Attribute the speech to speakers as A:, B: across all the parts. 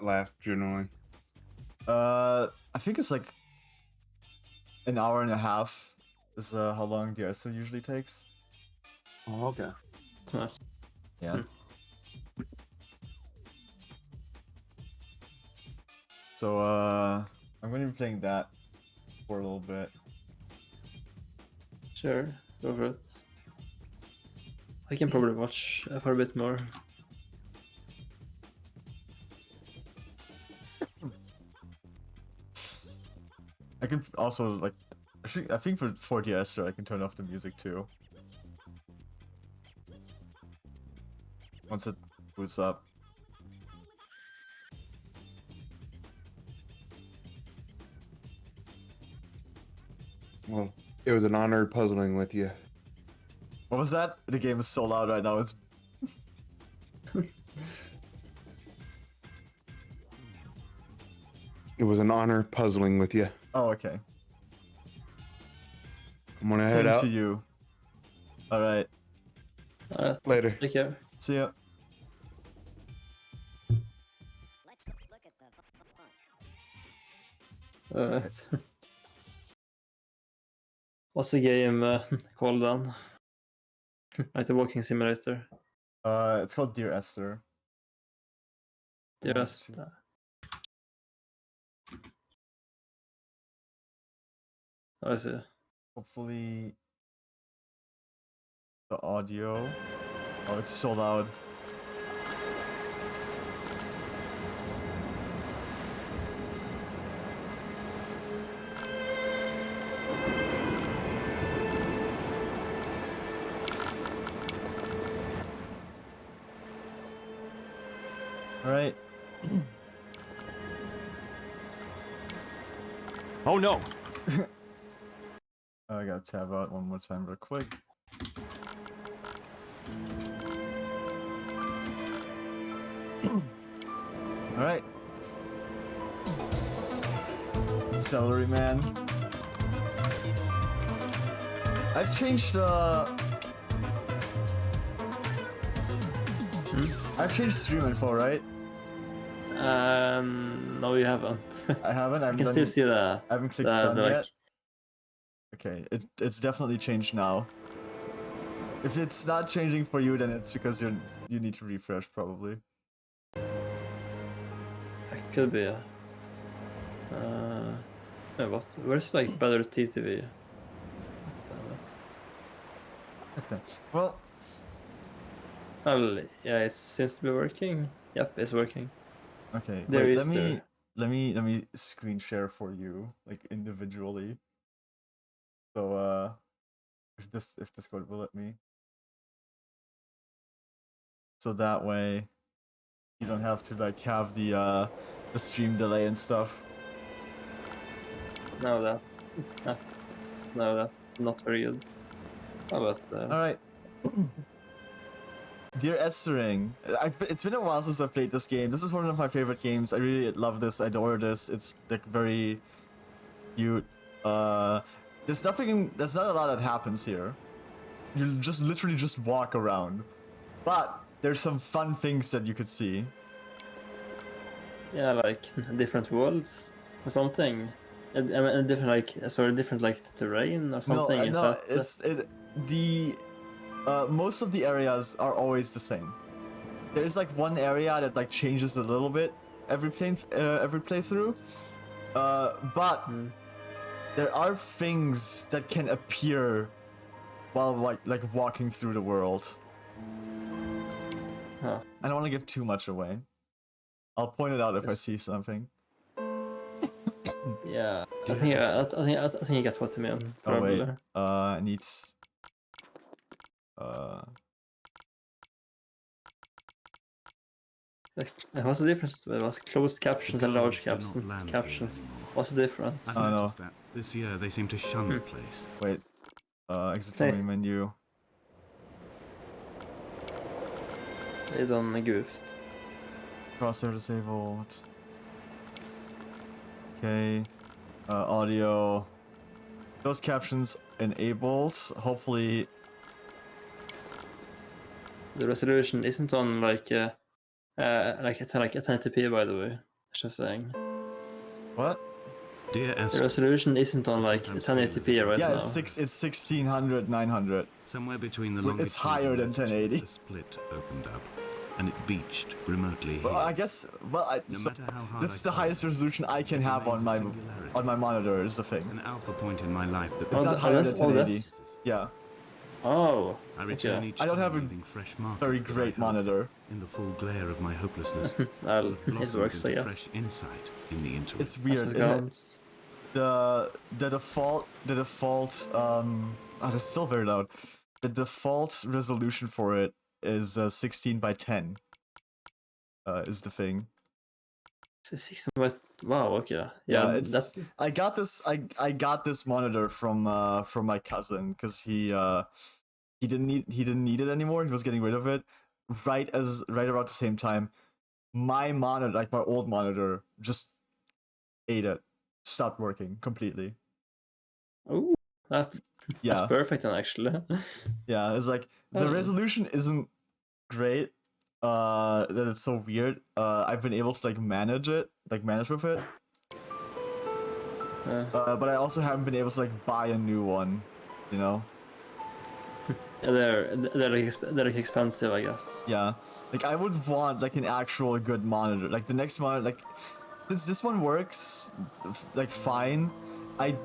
A: last generally?
B: I think it's like an hour and a half is how long the Esther usually takes.
A: Oh, okay.
C: Nice.
B: Yeah. So I'm going to be playing that for a little bit.
C: Sure, go for it. I can probably watch for a bit more.
B: I can also like, I think for the Esther I can turn off the music too. Once it boots up.
A: Well, it was an honor puzzling with you.
B: What was that? The game is so loud right now. It's
A: It was an honor puzzling with you.
B: oh okay.
A: I'm gonna head
B: Same
A: out.
B: to you. All right.
A: Later.
C: Take care.
B: See ya.
D: Let's look at the font.
C: Alright. What's the game called then? Like the walking simulator.
B: It's called Dear Esther.
C: Just I see.
B: Hopefully the audio. Oh, it's so loud. All right.
E: Oh no!
B: I gotta tab out one more time real quick. Alright. Celery Man. I've changed I've changed stream info, right?
C: No, you haven't.
B: I haven't. I
C: can still see the.
B: I haven't clicked
C: the
B: done
C: like,
B: yet. Okay, it's definitely changed now. If it's not changing for you, then it's because you need to refresh probably.
C: It could be. What? Where's like better TTV?
B: Okay. Well,
C: yeah, it seems to be working. Yep, it's working.
B: okay.
C: There
B: Wait,
C: is
B: let me screen share for you, like individually. So if Discord will let me. So that way you don't have to like have the stream delay and stuff.
C: No, that's not very good. Oh, but
B: All right. Dear Estering, it's been a while since I've played this game. This is one of my favorite games. I really love this. I adore this. It's like very cute. There's not a lot that happens here. You just literally just walk around, but there's some fun things that you could see.
C: yeah, like different worlds or something. I mean, different like terrain or something.
B: No, most of the areas are always the same. There's like one area that like changes a little bit every playthrough, but there are things that can appear while like walking through the world.
C: Huh.
B: I don't want to give too much away. I'll point it out if I see something.
C: Yeah, I think I get what you mean. Probably.
B: Oh wait, it needs.
C: What's the difference between closed captions and large captions? What's the difference?
E: I've noticed that this year they seem to shun the place.
B: Wait, exit to main menu.
C: They done goofed.
B: Crosshair disabled. Okay. Audio. Those captions enabled. Hopefully.
C: The resolution isn't on like a 1080p, by the way. Just saying.
B: What?
E: Dear
C: The
E: Esther,
C: resolution isn't on like
E: Sometimes
C: 1080p right
B: Yeah,
C: now.
B: it's 1600, 900.
E: somewhere between the
B: Well,
E: longitude
B: it's higher
E: and
B: than
E: latitude,
B: 1080.
E: the split opened up, and it beached remotely
B: Well,
E: here.
B: I guess. Well,
E: No
B: so
E: matter how hard
B: this
E: I
B: is the
E: try,
B: highest resolution I can
E: it
B: have on
E: remains a
B: my
E: singularity.
B: monitor. Is the thing.
E: An alpha point in my life that
B: It's
C: Oh,
B: not
C: th-
B: higher
C: oh,
B: than
C: that's- oh,
B: 1080.
C: that's-
B: Yeah,
C: Oh,
E: I return
C: okay.
E: each
B: I don't
E: time
B: have a
E: leaving fresh markers
B: very
E: that I
B: great
E: hope,
B: monitor.
E: in the full glare of my hopelessness,
C: Well,
E: will have
C: it
E: blossomed
C: works, I
E: into
C: guess.
E: fresh insight in the interim.
B: It's
C: That's
B: weird.
C: what counts.
B: The default oh, that's still very loud. The default resolution for it is 16 by 10. Is the thing.
C: So 16 by... Wow, okay.
B: Yeah,
C: Yeah,
B: it's
C: that's...
B: I got this monitor from my cousin because he didn't need it anymore. He was getting rid of it right around the same time. My monitor, like my old monitor, just ate it, stopped working completely.
C: Ooh, that's
B: Yeah,
C: perfect then, actually.
B: yeah. It's like the
C: Oh.
B: resolution isn't great. That it's so weird. I've been able to like manage with it. But I also haven't been able to like buy a new one, you know?
C: Yeah, they're like expensive, I guess.
B: Yeah. Like I would want like an actual good monitor. Like the next monitor, like since this one works like fine, I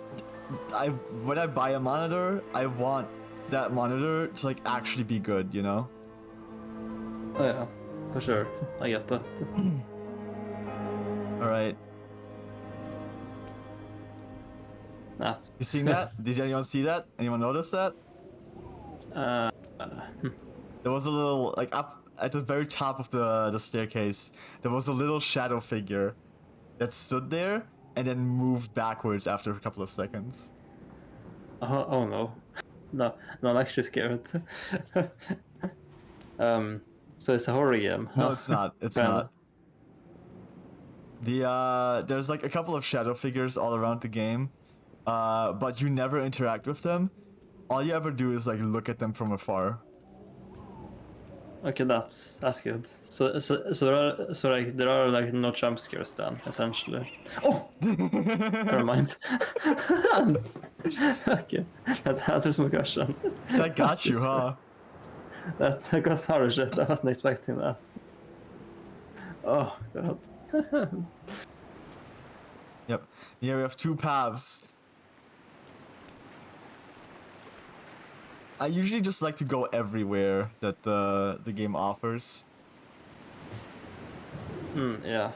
B: when I buy a monitor, I want that monitor to like actually be good, you know?
C: Oh yeah, for sure. I get that.
B: All right.
C: That's...
B: You seeing that? Did anyone see that? Anyone notice that?
C: uh,
B: There was a little like up at the very top of the staircase. There was a little shadow figure that stood there and then moved backwards after a couple of seconds.
C: oh no. No, I'm actually scared. So it's a horror game, huh?
B: No, it's not. It's
C: Friend.
B: not. There's like a couple of shadow figures all around the game, but you never interact with them. All you ever do is like look at them from afar.
C: Okay, that's good. So there are like no jump scares then, essentially. Oh, never mind. Okay, that answers my question.
B: That got you, huh?
C: That got horror shit. I wasn't expecting that. Oh god.
B: Yep. Yeah, we have two paths. I usually just like to go everywhere that the game offers.
C: Yeah.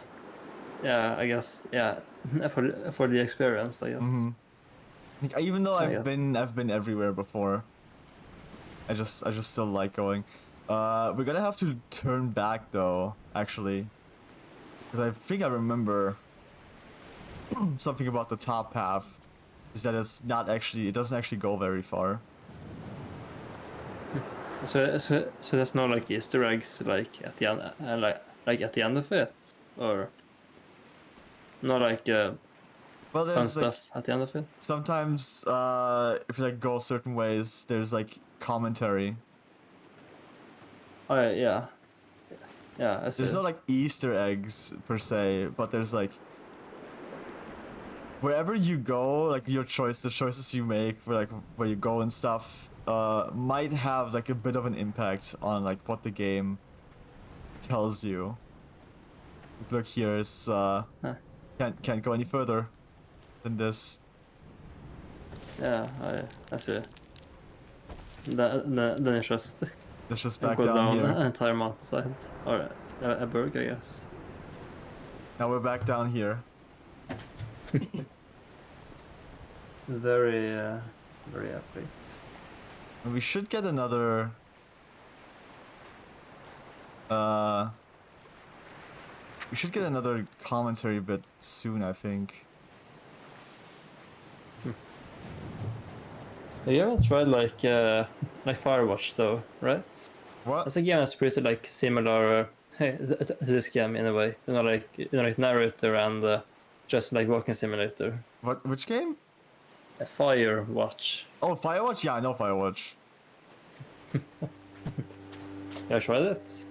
C: Yeah, I guess. Yeah, for the experience, I guess.
B: Like, even though
C: yeah.
B: I've been everywhere before. I just still like going. We're gonna have to turn back though, actually, because I think I remember something about the top path is that it doesn't actually go very far.
C: So there's no like Easter eggs like at the end, like at the end of it, or no like
B: Well,
C: fun
B: there's like
C: stuff at the end of it.
B: sometimes if you like go certain ways, there's like commentary.
C: Oh yeah, I see.
B: There's no like Easter eggs per se, but there's like wherever you go, like the choices you make, where you go and stuff, might have like a bit of an impact on like what the game tells you. Look here, it's can't go any further than this.
C: Yeah, I see. Then it's just
B: Let's just back
C: go
B: down
C: down
B: here.
C: an entire mountainside, or a berg, I guess.
B: Now we're back down here.
C: Very epic.
B: And we should get another we should get another commentary bit soon, I think.
C: You haven't tried like Firewatch though, right?
B: What?
C: That's a game that's pretty like similar to this game in a way. Like narrator and just like walking simulator.
B: What? Which game?
C: A Firewatch.
B: Oh, Firewatch? Yeah, I know Firewatch.
C: You tried it?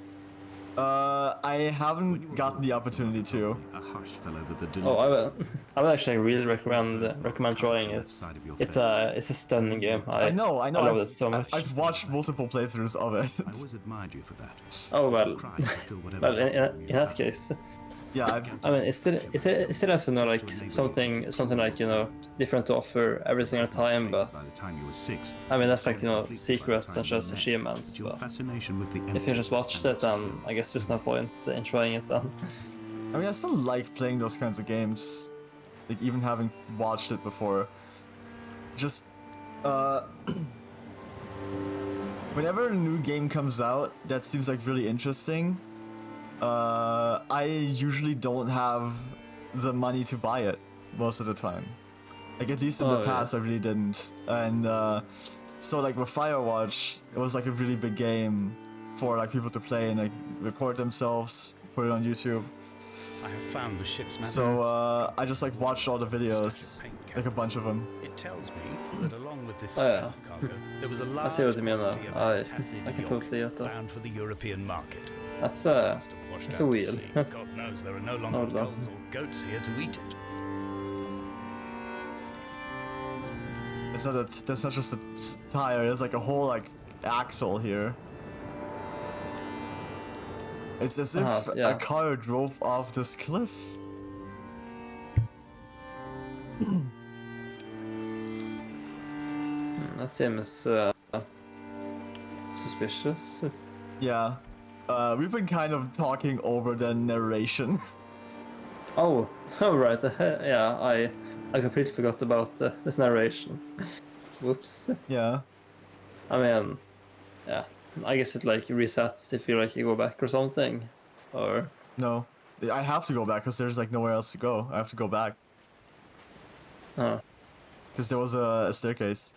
B: I haven't gotten the opportunity to.
E: A hush fell over the
C: Oh,
E: delivery.
C: I would actually really recommend trying it. It's a stunning game.
B: I know.
C: I love it so much.
B: I've watched multiple playthroughs of
E: I
B: it.
E: always admired you for that.
C: Oh
E: You
C: well,
E: cried to fill whatever
C: well
E: vacuum
C: in
E: you
C: that
E: found.
C: case,
B: Yeah,
C: I mean it still has like something like different to offer every single time, but
E: By the time you were 6,
C: I mean that's like
E: complete by the
C: secrets
E: time
C: such
E: we
C: as
E: met.
C: achievements.
E: Your
C: But
E: fascination with the
C: if you
E: empty
C: just watched
E: and
C: it, then
E: obscure.
C: I guess there's no point in trying it then.
B: I mean, I still like playing those kinds of games, like even having watched it before. Just, whenever a new game comes out that seems like really interesting, I usually don't have the money to buy it most of the time. Like at least in the
C: Oh, yeah.
B: past, I really didn't. And so like with Firewatch, it was like a really big game for like people to play and like record themselves, put it on YouTube.
F: I have found the ship's map.
B: So I just like watched all the videos, like a bunch of them.
F: It tells me that along with this
C: Oh, yeah.
F: present cargo, there was a large
C: see what you mean now.
F: quantity of
C: I
F: antacid
C: can
F: yolk
C: totally get that.
F: bound for the European market.
C: That's
F: Must have washed
C: that's a
F: out to
C: wheel.
F: sea. God knows there are no longer
C: Hold on.
F: gulls or goats here to eat it.
B: It's not that's not just a tire. There's like a whole like axle here. It's as if
C: yeah.
B: a car drove off this cliff.
C: That seems suspicious.
B: Yeah. We've been kind of talking over the narration.
C: Oh, oh right. Yeah, I completely forgot about the narration. Whoops.
B: Yeah.
C: I mean, yeah. I guess it like resets if you like you go back or something, or
B: No. I have to go back because there's like nowhere else to go. I have to go back because there was a staircase.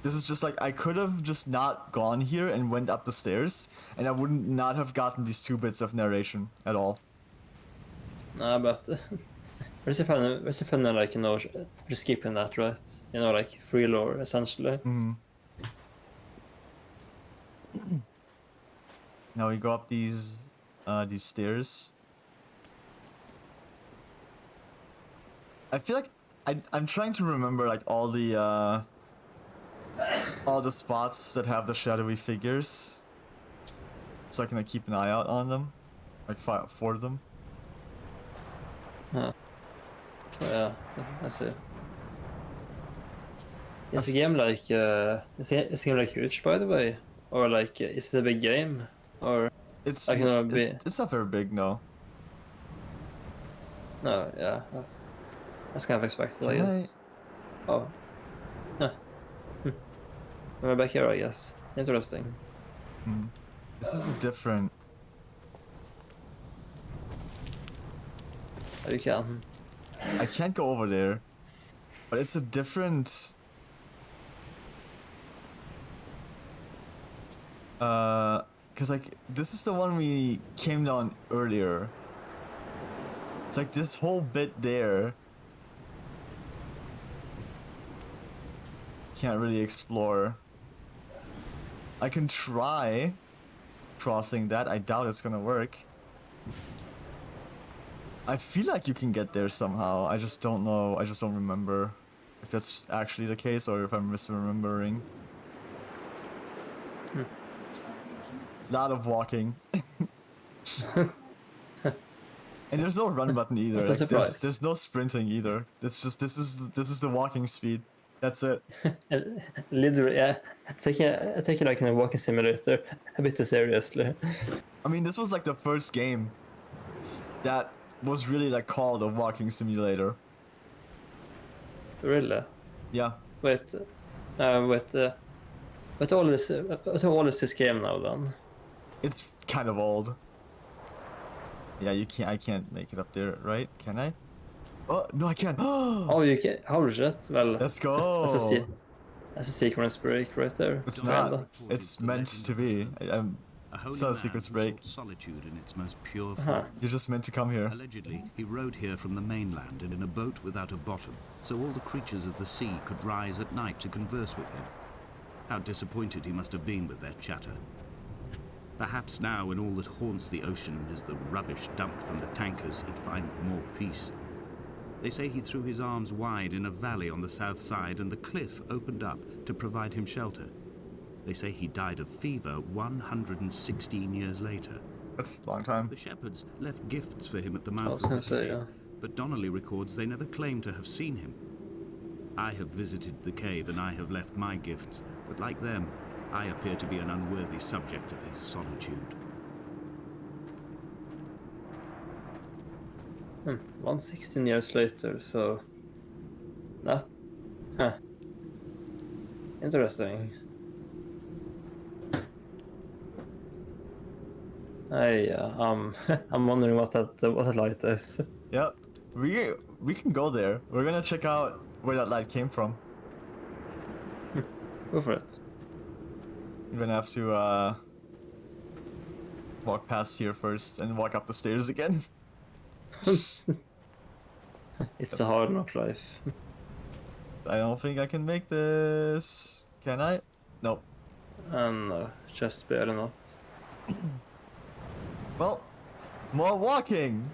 B: This is just like I could have just not gone here and went up the stairs, and I would not have gotten these 2 bits of narration at all.
C: nah, but where's the fun in like just skipping that, right? Like free lore essentially.
B: Now we go up these stairs. I feel like I'm trying to remember like all the spots that have the shadowy figures, so I can like keep an eye out on them, like for them.
C: Oh, yeah, I see. Is the game like is the game like huge, by the way, or like is it a big game, or
B: It's
C: I can be.
B: it's not very big, no.
C: No, yeah, that's kind of expected, I
B: Can
C: guess. Oh, yeah. We're back here, I guess. Interesting.
B: This is a different.
C: Oh, you can.
B: I can't go over there, but it's a different. Cause like this is the one we came down earlier. It's like this whole bit there. Can't really explore. I can try crossing that. I doubt it's gonna work. I feel like you can get there somehow. I just don't know. I just don't remember if that's actually the case or if I'm misremembering. Lot of walking. And there's no run button either.
C: What a
B: Like,
C: surprise.
B: there's no sprinting either. It's just this is the walking speed. That's it.
C: Literally, yeah. Taking like a walking simulator a bit too seriously.
B: I mean, this was like the first game that was really like called a walking simulator.
C: Really?
B: Yeah.
C: Wait, but all is this game now then?
B: It's kind of old. Yeah, you can't. I can't make it up there, right? Can I? Oh no, I can't.
C: Oh, you can. Holy shit! Well,
B: Let's go.
C: that's a sequence break right there.
B: It's
C: Kinda.
B: not. It's meant to be. It's not a secret break.
E: Solitude in its most pure
C: Huh.
E: form.
B: You're just meant to come here.
E: Allegedly, he rode here from the mainland and in a boat without a bottom, so all the creatures of the sea could rise at night to converse with him. How disappointed he must have been with their chatter. Perhaps now, when all that haunts the ocean is the rubbish dumped from the tankers, he'd find more peace. They say he threw his arms wide in a valley on the south side and the cliff opened up to provide him shelter. They say he died of fever 116 years later.
B: That's a long time.
E: The shepherds left gifts for him at the
C: I
E: mouth
C: was
E: of
C: gonna
E: the
C: say,
E: cave,
C: yeah.
E: but Donnelly records they never claimed to have seen him. I have visited the cave and I have left my gifts, but like them, I appear to be an unworthy subject of his solitude.
C: 116 years later, so that, huh. Interesting. I'm wondering what that light is.
B: Yep. We can go there. We're gonna check out where that light came from.
C: Go for it.
B: We're gonna have to walk past here first and walk up the stairs again.
C: It's a hard knock life.
B: I don't think I can make this. Can I? Nope.
C: No, just barely not.
B: Well, more walking.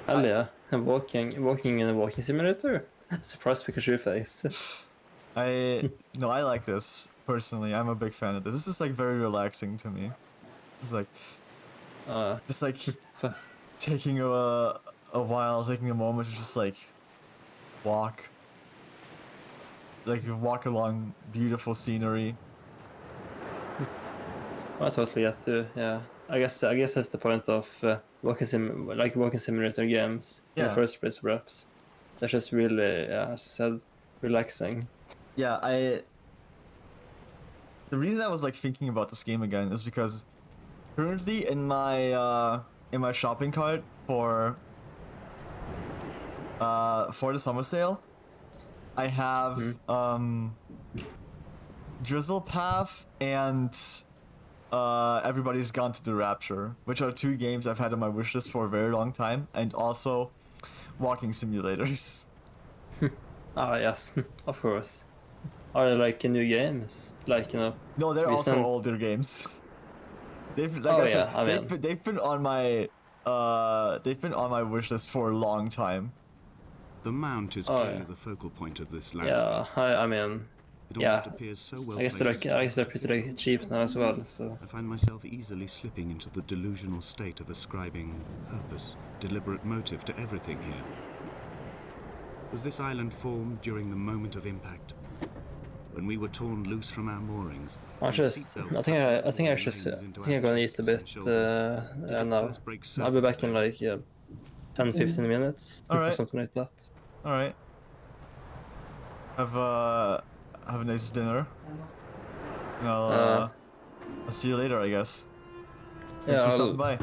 C: Hell yeah, I'm walking in a walking simulator. Surprise Pikachu face.
B: No, I like this personally. I'm a big fan of this. This is like very relaxing to me. It's like just like taking a while, taking a moment to just like walk. Like you walk along beautiful scenery.
C: I totally get to, yeah. I guess that's the point of walking simulator games in the
B: Yeah.
C: first place, perhaps. That's just really, yeah, as I said, relaxing.
B: Yeah, the reason I was like thinking about this game again is because currently in my shopping cart for the summer sale, I have Drizzle Path and Everybody's Gone to the Rapture, which are two games I've had on my wishlist for a very long time, and also walking simulators.
C: Ah, yes, of course. Are they like new games? Like, you know?
B: No, they're also
C: recent-
B: older games. They've like
C: Oh,
B: I said,
C: yeah, I mean-
B: they've been on my wish list for a long time.
E: The mount is
C: Oh,
E: clearly
C: yeah.
E: the focal point of this landscape.
C: Yeah, I mean,
E: It
C: yeah.
E: almost appears so well
C: I guess
E: placed
C: they're
E: as
C: pretty like, cheap now as well, so...
E: I find myself easily slipping into the delusional state of ascribing purpose, deliberate motive to everything here. Was this island formed during the moment of impact? When we were torn loose from our moorings?
C: I think I'm gonna eat a bit now. I'll be back in like 10-15 minutes or
B: Alright.
C: something like that.
B: All right. Have a nice dinner. And I'll see you later, I guess. Thanks
C: Yeah,
B: for stopping by.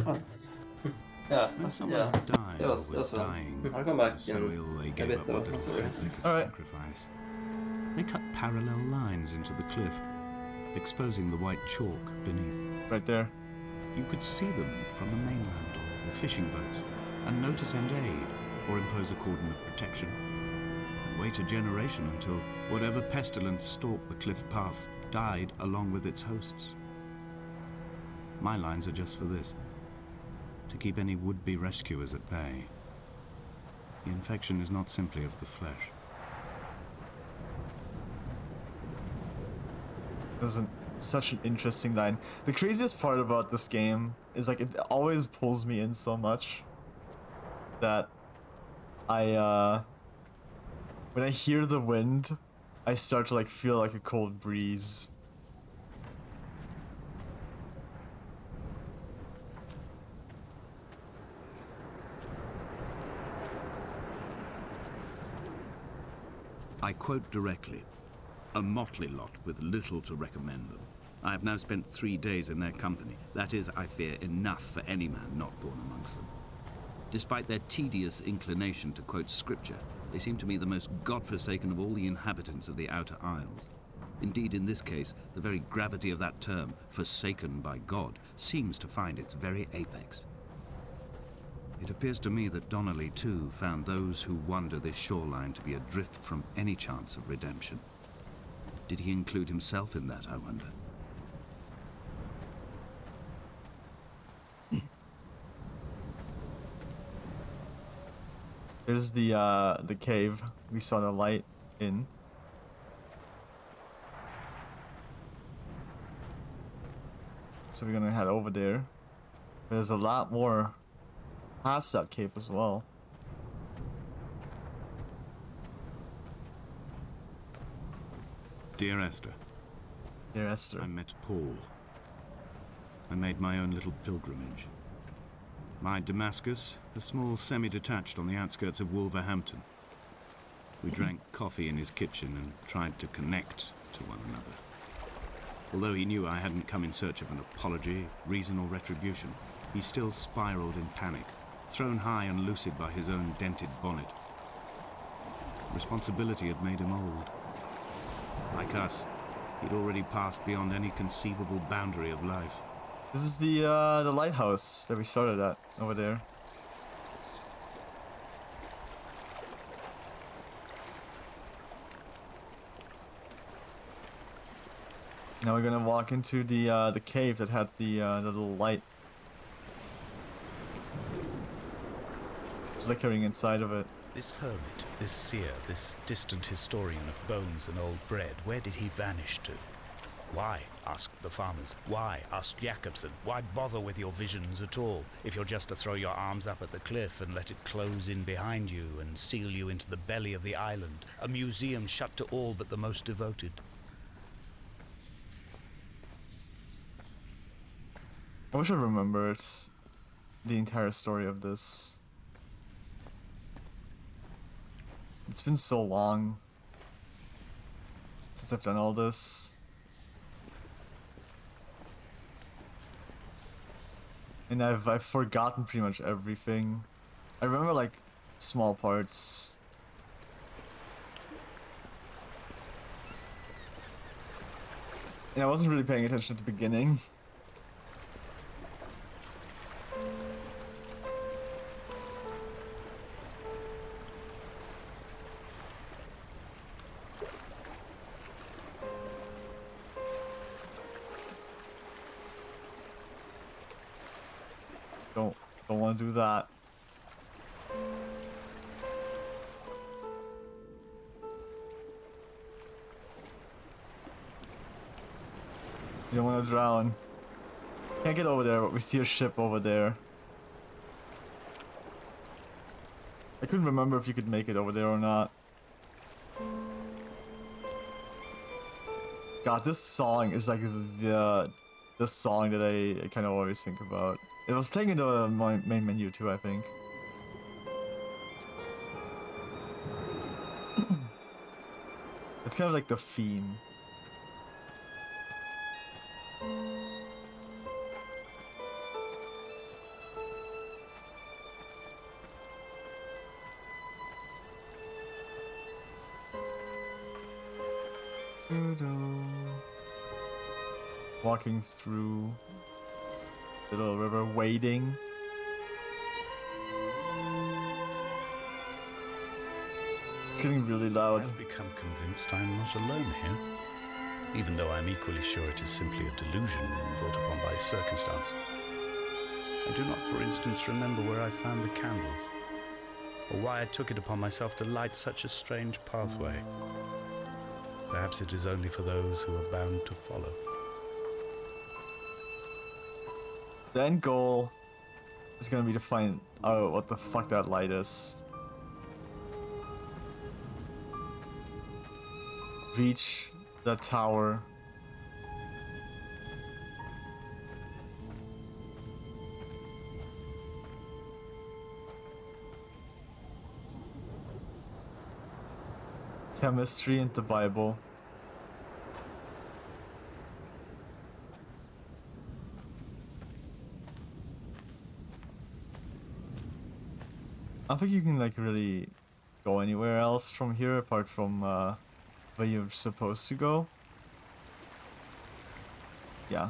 C: Yeah,
E: When someone
C: yeah.
E: died
C: It
E: or
C: was
E: was
C: fun.
E: dying,
C: I'll come back
E: so
C: in
E: ill they
C: a
E: gave
C: bit
E: up what
C: of
E: little
C: it.
E: hope they could
B: All right.
E: sacrifice. They cut parallel lines into the cliff, exposing the white chalk beneath.
B: Right there.
E: You could see them from the mainland or the fishing boats, and know to send aid or impose a cordon of protection. Wait a generation until whatever pestilence stalked the cliff paths died along with its hosts. My lines are just for this, to keep any would-be rescuers at bay. The infection is not simply of the flesh.
B: This is such an interesting line. The craziest part about this game is like it always pulls me in so much that when I hear the wind, I start to like feel like a cold breeze.
E: I quote directly, a motley lot with little to recommend them. I have now spent 3 days in their company. That is, I fear, enough for any man not born amongst them. Despite their tedious inclination to quote scripture, they seem to me the most godforsaken of all the inhabitants of the Outer Isles. Indeed, in this case, the very gravity of that term, forsaken by God, seems to find its very apex. It appears to me that Donnelly, too, found those who wander this shoreline to be adrift from any chance of redemption. Did he include himself in that, I wonder?
B: There's the cave we saw the light in. So we're gonna head over there. There's a lot more past that cave as well.
E: Dear Esther,
B: Dear Esther.
E: I met Paul. I made my own little pilgrimage. My Damascus, a small semi-detached on the outskirts of Wolverhampton. We drank coffee in his kitchen and tried to connect to one another. Although he knew I hadn't come in search of an apology, reason or retribution, he still spiraled in panic, thrown high and lucid by his own dented bonnet. Responsibility had made him old. Like us, he'd already passed beyond any conceivable boundary of life.
B: This is the lighthouse that we started at over there. Now we're gonna walk into the cave that had the little light flickering inside of it.
F: This hermit, this seer, this distant historian of bones and old bread, where did he vanish to? Why? Asked the farmers. Why? Asked Jakobsen. Why bother with your visions at all, if you're just to throw your arms up at the cliff and let it close in behind you and seal you into the belly of the island, a museum shut to all but the most devoted?
B: I wish I remembered the entire story of this. It's been so long since I've done all this. And I've forgotten pretty much everything. I remember like small parts. And I wasn't really paying attention at the beginning. Don't want to do that. You don't want to drown. Can't get over there, but we see a ship over there. I couldn't remember if you could make it over there or not. God, this song is like the song that I kind of always think about. It was playing in the main menu too, I think. It's kind of like the theme. Walking through the little river, wading. It's getting really loud.
F: I've become convinced I'm not alone here, even though I'm equally sure it is simply a delusion brought upon by circumstance. I do not, for instance, remember where I found the candles, or why I took it upon myself to light such a strange pathway. Perhaps it is only for those who are bound to follow.
B: The end goal is gonna be to find out what the fuck that light is. Reach the tower. Chemistry and the Bible. I don't think you can like really go anywhere else from here apart from where you're supposed to go. Yeah.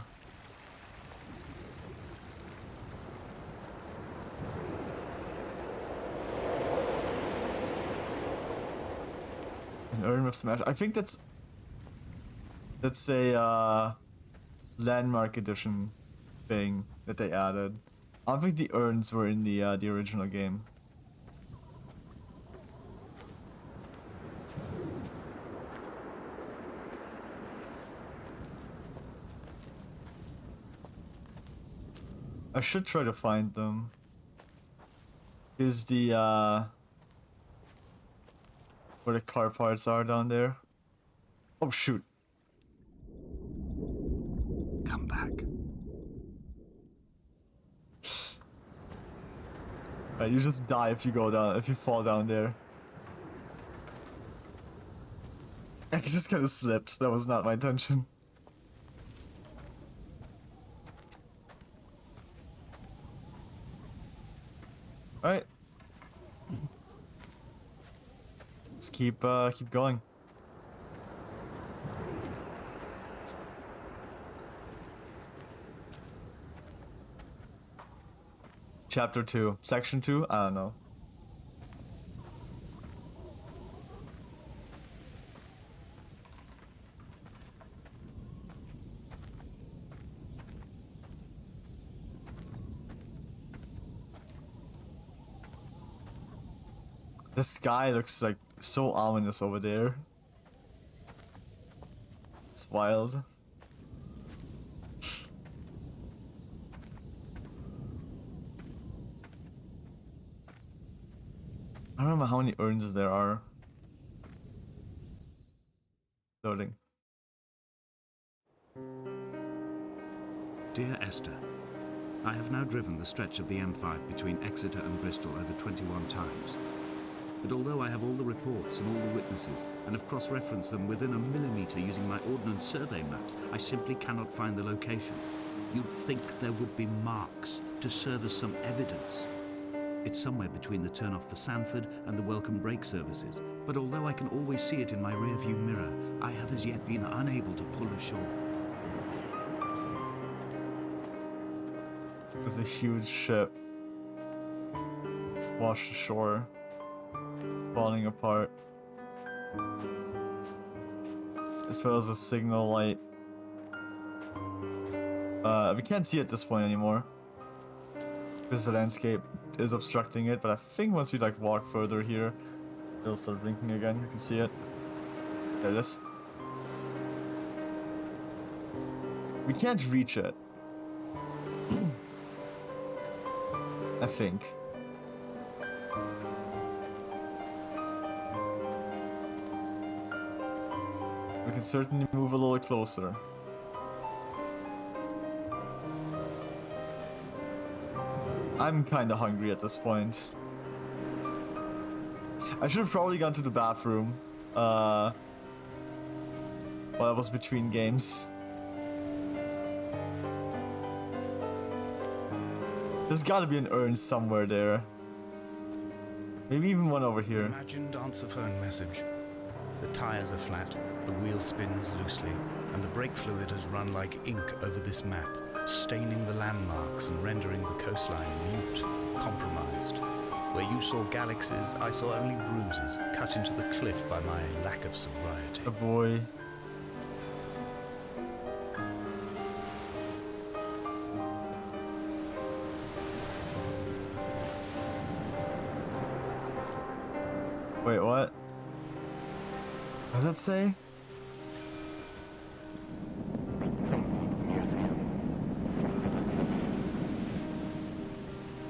B: An urn of smash. I think that's a landmark edition thing that they added. I don't think the urns were in the original game. I should try to find them. Here's the where the car parts are down there. Oh shoot.
E: Come back.
B: Right, you just die if you go down, if you fall down there. I just kind of slipped. That was not my intention. Alright. Let's keep going. Chapter 2. Section 2? I don't know. The sky looks like so ominous over there. It's wild. I don't remember how many urns there are. Loading.
E: Dear Esther, I have now driven the stretch of the M5 between Exeter and Bristol over 21 times. But although I have all the reports and all the witnesses, and have cross-referenced them within a millimetre using my ordnance survey maps, I simply cannot find the location. You'd think there would be marks to serve as some evidence. It's somewhere between the turn-off for Sanford and the welcome brake services, but although I can always see it in my rear-view mirror, I have as yet been unable to pull ashore.
B: There's a huge ship washed ashore, falling apart, as well as a signal light. We can't see at this point anymore because the landscape is obstructing it, but I think once we like walk further here, it'll start blinking again. You can see it. There it is. We can't reach it. I think. We can certainly move a little closer. I'm kinda hungry at this point. I should have probably gone to the bathroom while I was between games. There's gotta be an urn somewhere there. Maybe even one over here.
F: Imagined answer phone message. The tires are flat, the wheel spins loosely, and the brake fluid has run like ink over this map, staining the landmarks and rendering the coastline mute, compromised. Where you saw galaxies, I saw only bruises cut into the cliff by my lack of sobriety.
B: Oh boy. Wait, what? What does that say?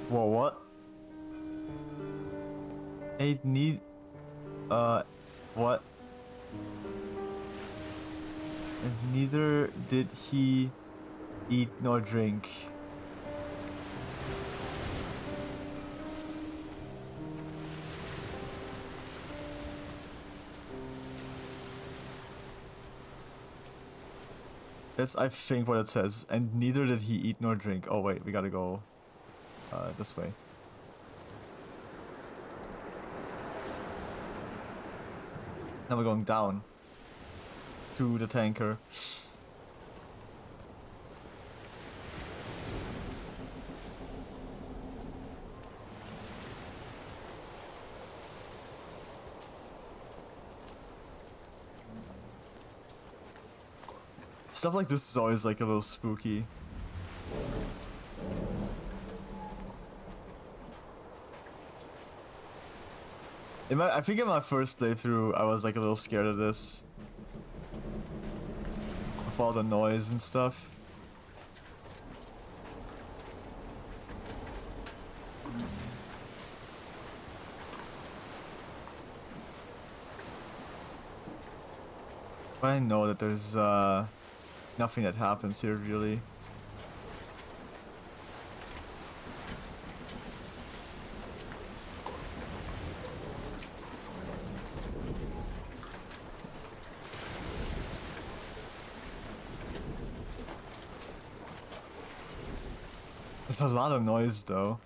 B: Whoa, what? What? And neither did he eat nor drink. That's, I think, what it says. And neither did he eat nor drink. Oh wait, we gotta go this way. Now we're going down to the tanker. Stuff like this is always like a little spooky. I think in my first playthrough, I was like a little scared of this. With all the noise and stuff. But I know that there's nothing that happens here really. There's a lot of noise though.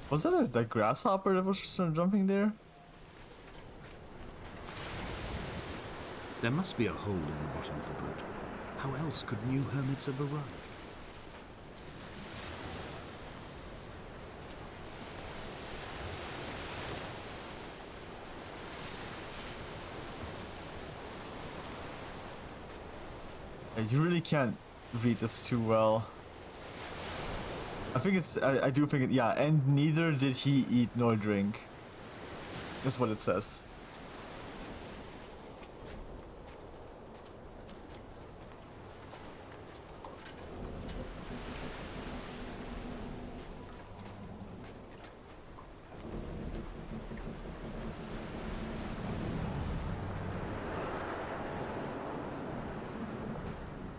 B: Was that a grasshopper that was just jumping there?
E: There must be a hole in the bottom of the boat. How else could new hermits have arrived?
B: You really can't read this too well. I think it's, I do think it, yeah, and neither did he eat nor drink. That's what it says.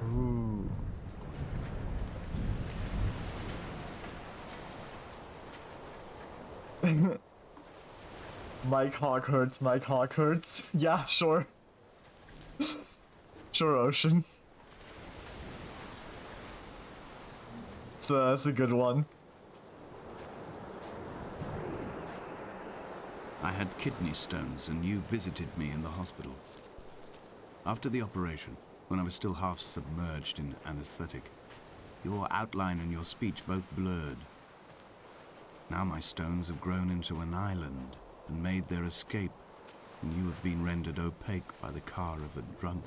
B: Ooh. Mike Hawk hurts, Mike Hawk hurts. Yeah, sure. Sure, Ocean. That's a good one.
E: I had kidney stones and you visited me in the hospital. After the operation, when I was still half submerged in anesthetic, your outline and your speech both blurred. Now my stones have grown into an island and made their escape, and you have been rendered opaque by the car of a drunk.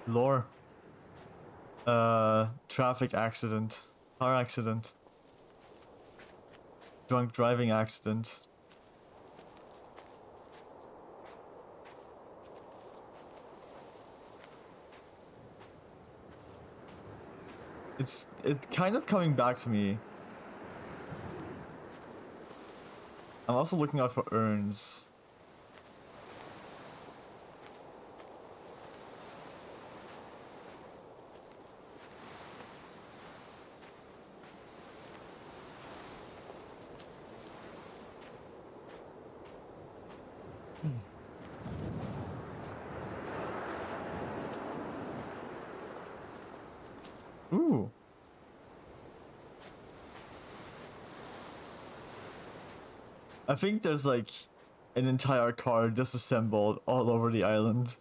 B: Lore. Traffic accident. Car accident. Drunk driving accident. It's kind of coming back to me. I'm also looking out for urns. Ooh. I think there's like an entire car disassembled all over the island.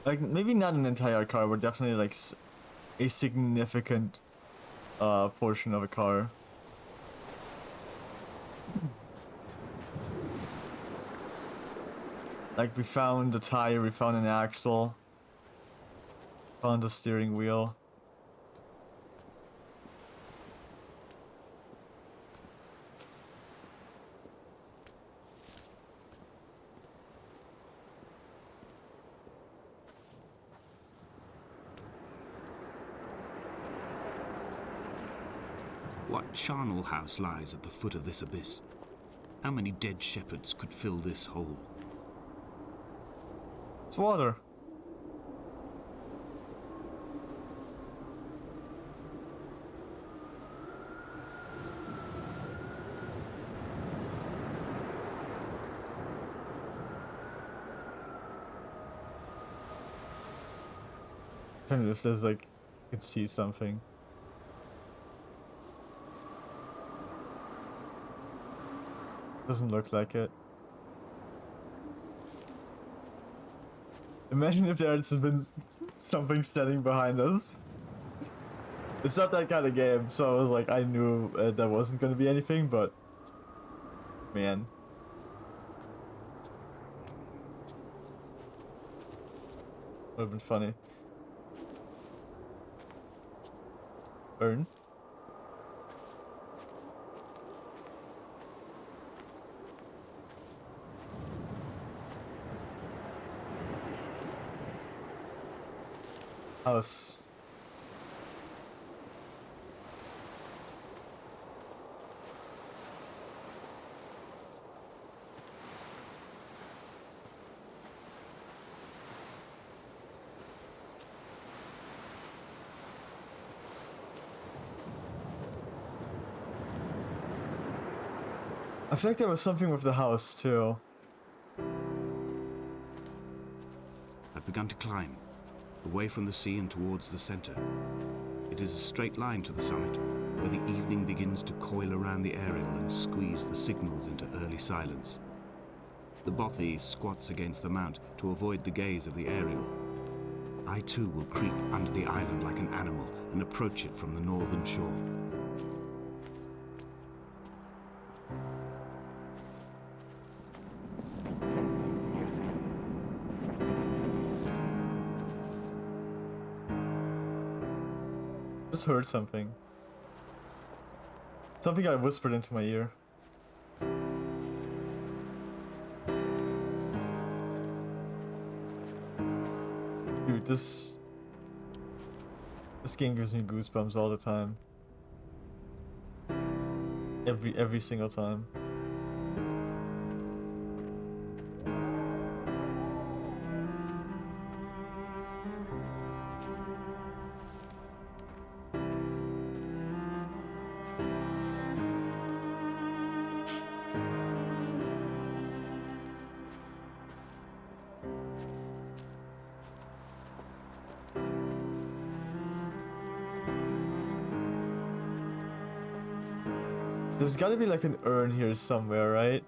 B: Like, maybe not an entire car, but definitely like a significant portion of a car. Like, we found the tire, we found an axle, found the steering wheel.
E: What charnel house lies at the foot of this abyss? How many dead shepherds could fill this hole?
B: It's water. Kind of just as like, you could see something. Doesn't look like it. Imagine if there had been something standing behind us. It's not that kind of game, so I was like, I knew there wasn't gonna be anything, but man. Would have been funny. Burn. House. I feel like there was something with the house too.
E: I've begun to climb, away from the sea and towards the center. It is a straight line to the summit, where the evening begins to coil around the aerial and squeeze the signals into early silence. The bothy squats against the mount to avoid the gaze of the aerial. I too will creep under the island like an animal and approach it from the northern shore.
B: Just heard something. Something I whispered into my ear. Dude, this game gives me goosebumps all the time. Every single time. There's gotta be like an urn here somewhere, right?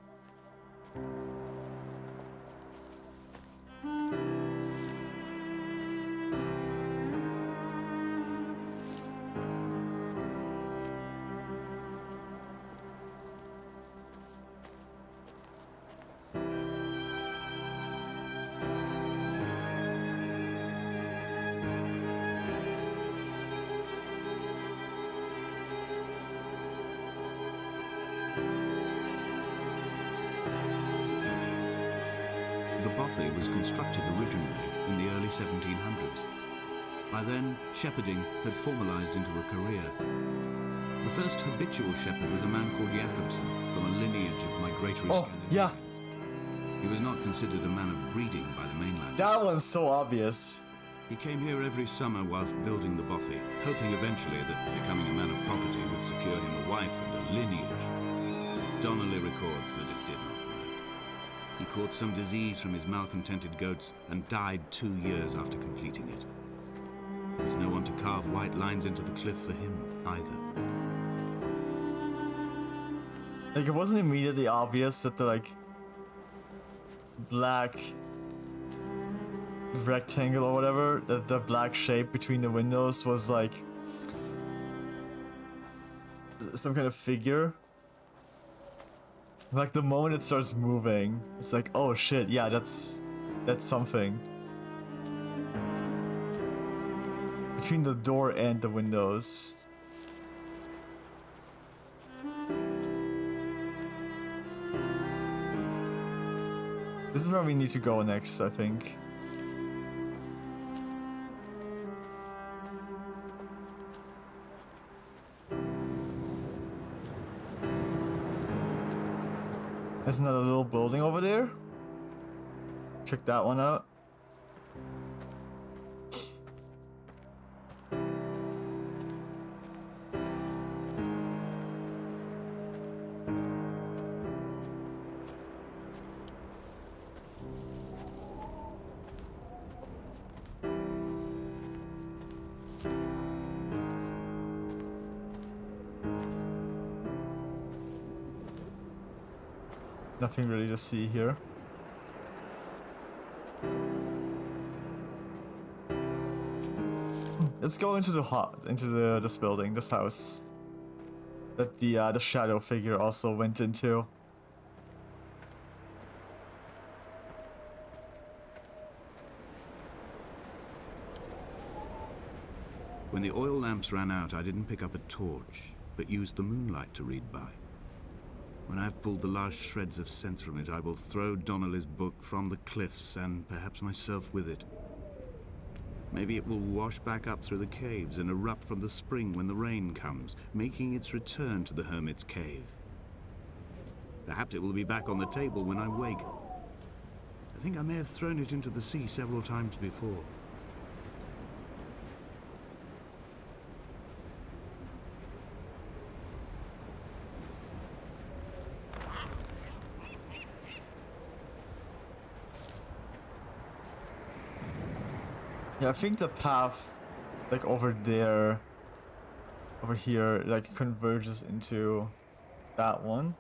E: The bothy was constructed originally in the early 1700s. By then, shepherding had formalized into a career. The first habitual shepherd was a man called Jacobson, from a lineage of migratory Scandinavians.
B: Yeah.
E: He was not considered a man of breeding by the mainland.
B: That one's so obvious.
E: He came here every summer whilst building the bothy, hoping eventually that becoming a man of property would secure him a wife and a lineage. Donnelly records that it did not work. He caught some disease from his malcontented goats and died 2 years after completing it. There was no one to carve white lines into the cliff for him either.
B: Like, it wasn't immediately obvious that the, like, black rectangle or whatever, that the black shape between the windows was, like, some kind of figure. Like, the moment it starts moving, it's like, oh shit, yeah, that's something. Between the door and the windows. This is where we need to go next, I think. There's another little building over there. Check that one out. Nothing really to see here. Let's go into this building, this house. That the shadow figure also went into.
E: When the oil lamps ran out, I didn't pick up a torch, but used the moonlight to read by. When I've pulled the last shreds of sense from it, I will throw Donnelly's book from the cliffs, and perhaps myself with it. Maybe it will wash back up through the caves and erupt from the spring when the rain comes, making its return to the hermit's cave. Perhaps it will be back on the table when I wake. I think I may have thrown it into the sea several times before.
B: Yeah, I think the path, like over there, over here, like converges into that one.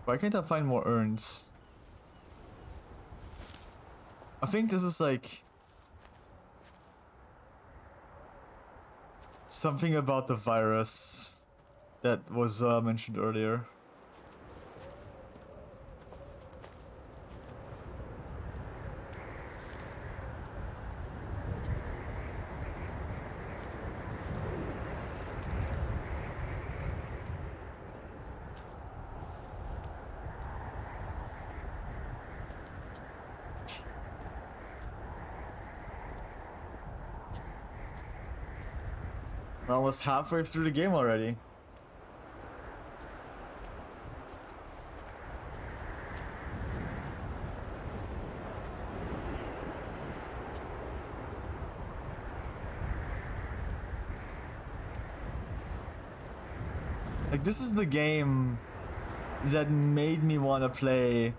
B: Why can't I find more urns? I think this is like something about the virus that was mentioned earlier. We're almost halfway through the game already. Like, this is the game that made me want to play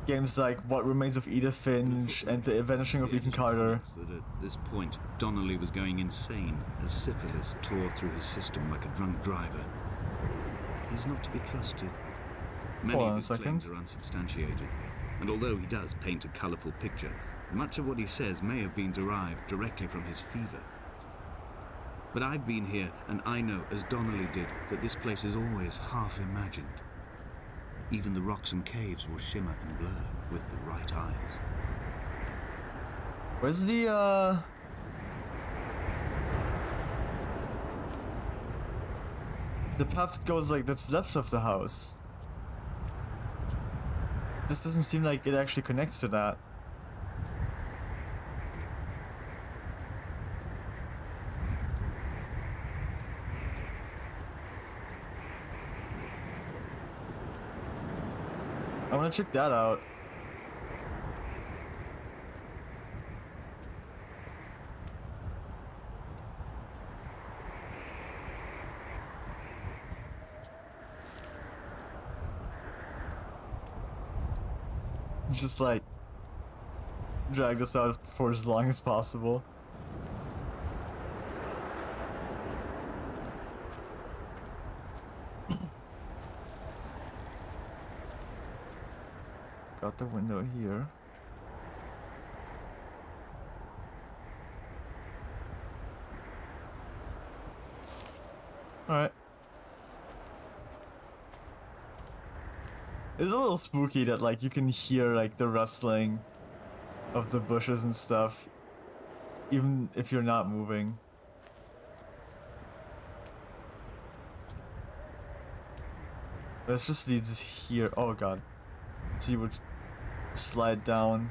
B: games like What Remains of Edith Finch and The Vanishing of Ethan Carter.
E: That at this point, Donnelly was going insane as syphilis tore through his system like a drunk driver. He's not to be trusted. Many
B: Hold on
E: of
B: a
E: his
B: second.
E: claims are unsubstantiated, and although he does paint a colourful picture, much of what he says may have been derived directly from his fever. But I've been here, and I know, as Donnelly did, that this place is always half imagined. Even the rocks and caves will shimmer and blur with the right eyes.
B: Where's the path that goes like that's left of the house? This doesn't seem like it actually connects to that. I want to check that out. Just like drag this out for as long as possible. Got the window here. Alright. It's a little spooky that like you can hear like the rustling of the bushes and stuff even if you're not moving. This just leads here. Oh god. So you would slide down.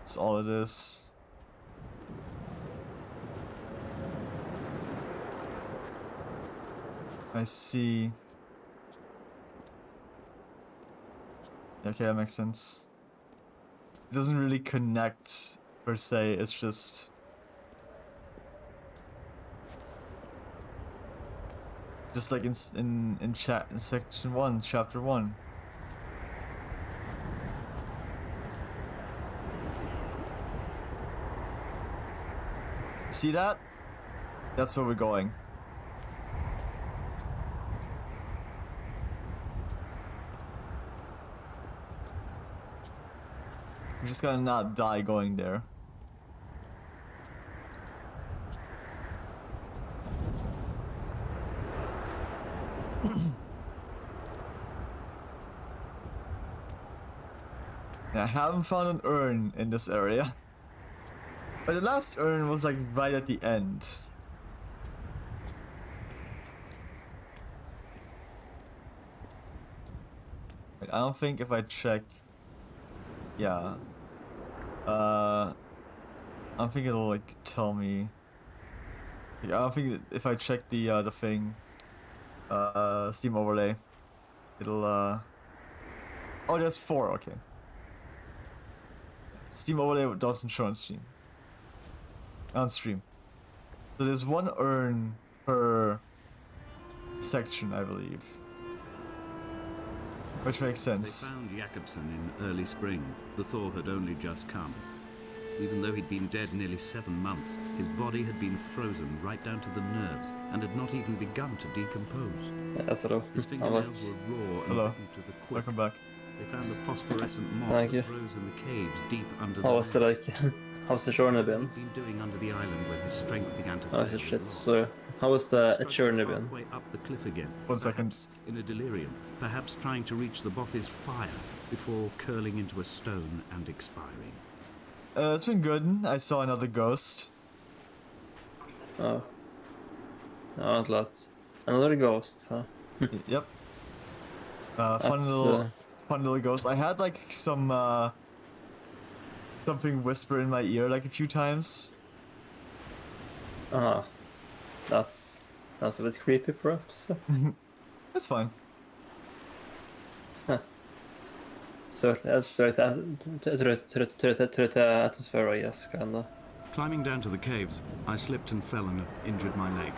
B: That's all it is. I see. Okay, that makes sense. It doesn't really connect per se, it's just like in section 1, chapter 1. see that? That's where we're going. We're just gonna not die going there. I haven't found an urn in this area. But the last urn was like right at the end. Wait, I don't think if I check... Yeah. I don't think it'll like tell me... Like, I don't think if I check the thing... Steam overlay... It'll Oh, there's 4, okay. Steam overlay doesn't show on stream. On stream. So there's 1 urn per section, I believe. Which makes sense.
E: They found Jakobsen in early spring. The thaw had only just come. Even though he'd been dead nearly 7 months, his body had been frozen right down to the nerves and had not even begun to decompose.
C: Yes, hello.
E: His fingernails were raw and
B: Hello.
E: bitten to the quick.
B: Welcome back.
E: They found the phosphorescent moss
C: Thank
E: that
C: you.
E: grows in the caves deep under
C: How
E: the
C: was the
E: land.
C: like? How's the journey been?
E: What he'd been doing under the island when his strength began to
C: Oh,
E: fail
C: it's
E: was
C: shit.
E: lost.
C: Sorry. How was the
E: Struck
C: journey been?
E: halfway up the cliff again.
B: 1 second.
E: perhaps in a delirium, perhaps trying to reach the Bothy's fire before curling into a stone and expiring.
B: It's been good. I saw another ghost.
C: Oh. No, not a lot. Another ghost, huh?
B: Yep. Fun
C: That's,
B: little ghost. I had like some something whisper in my ear like a few times.
C: That's a bit creepy, perhaps.
B: It's fine.
C: So that's right to the atmosphere, I guess, kinda.
E: Climbing down to the caves, I slipped and fell and have injured my leg.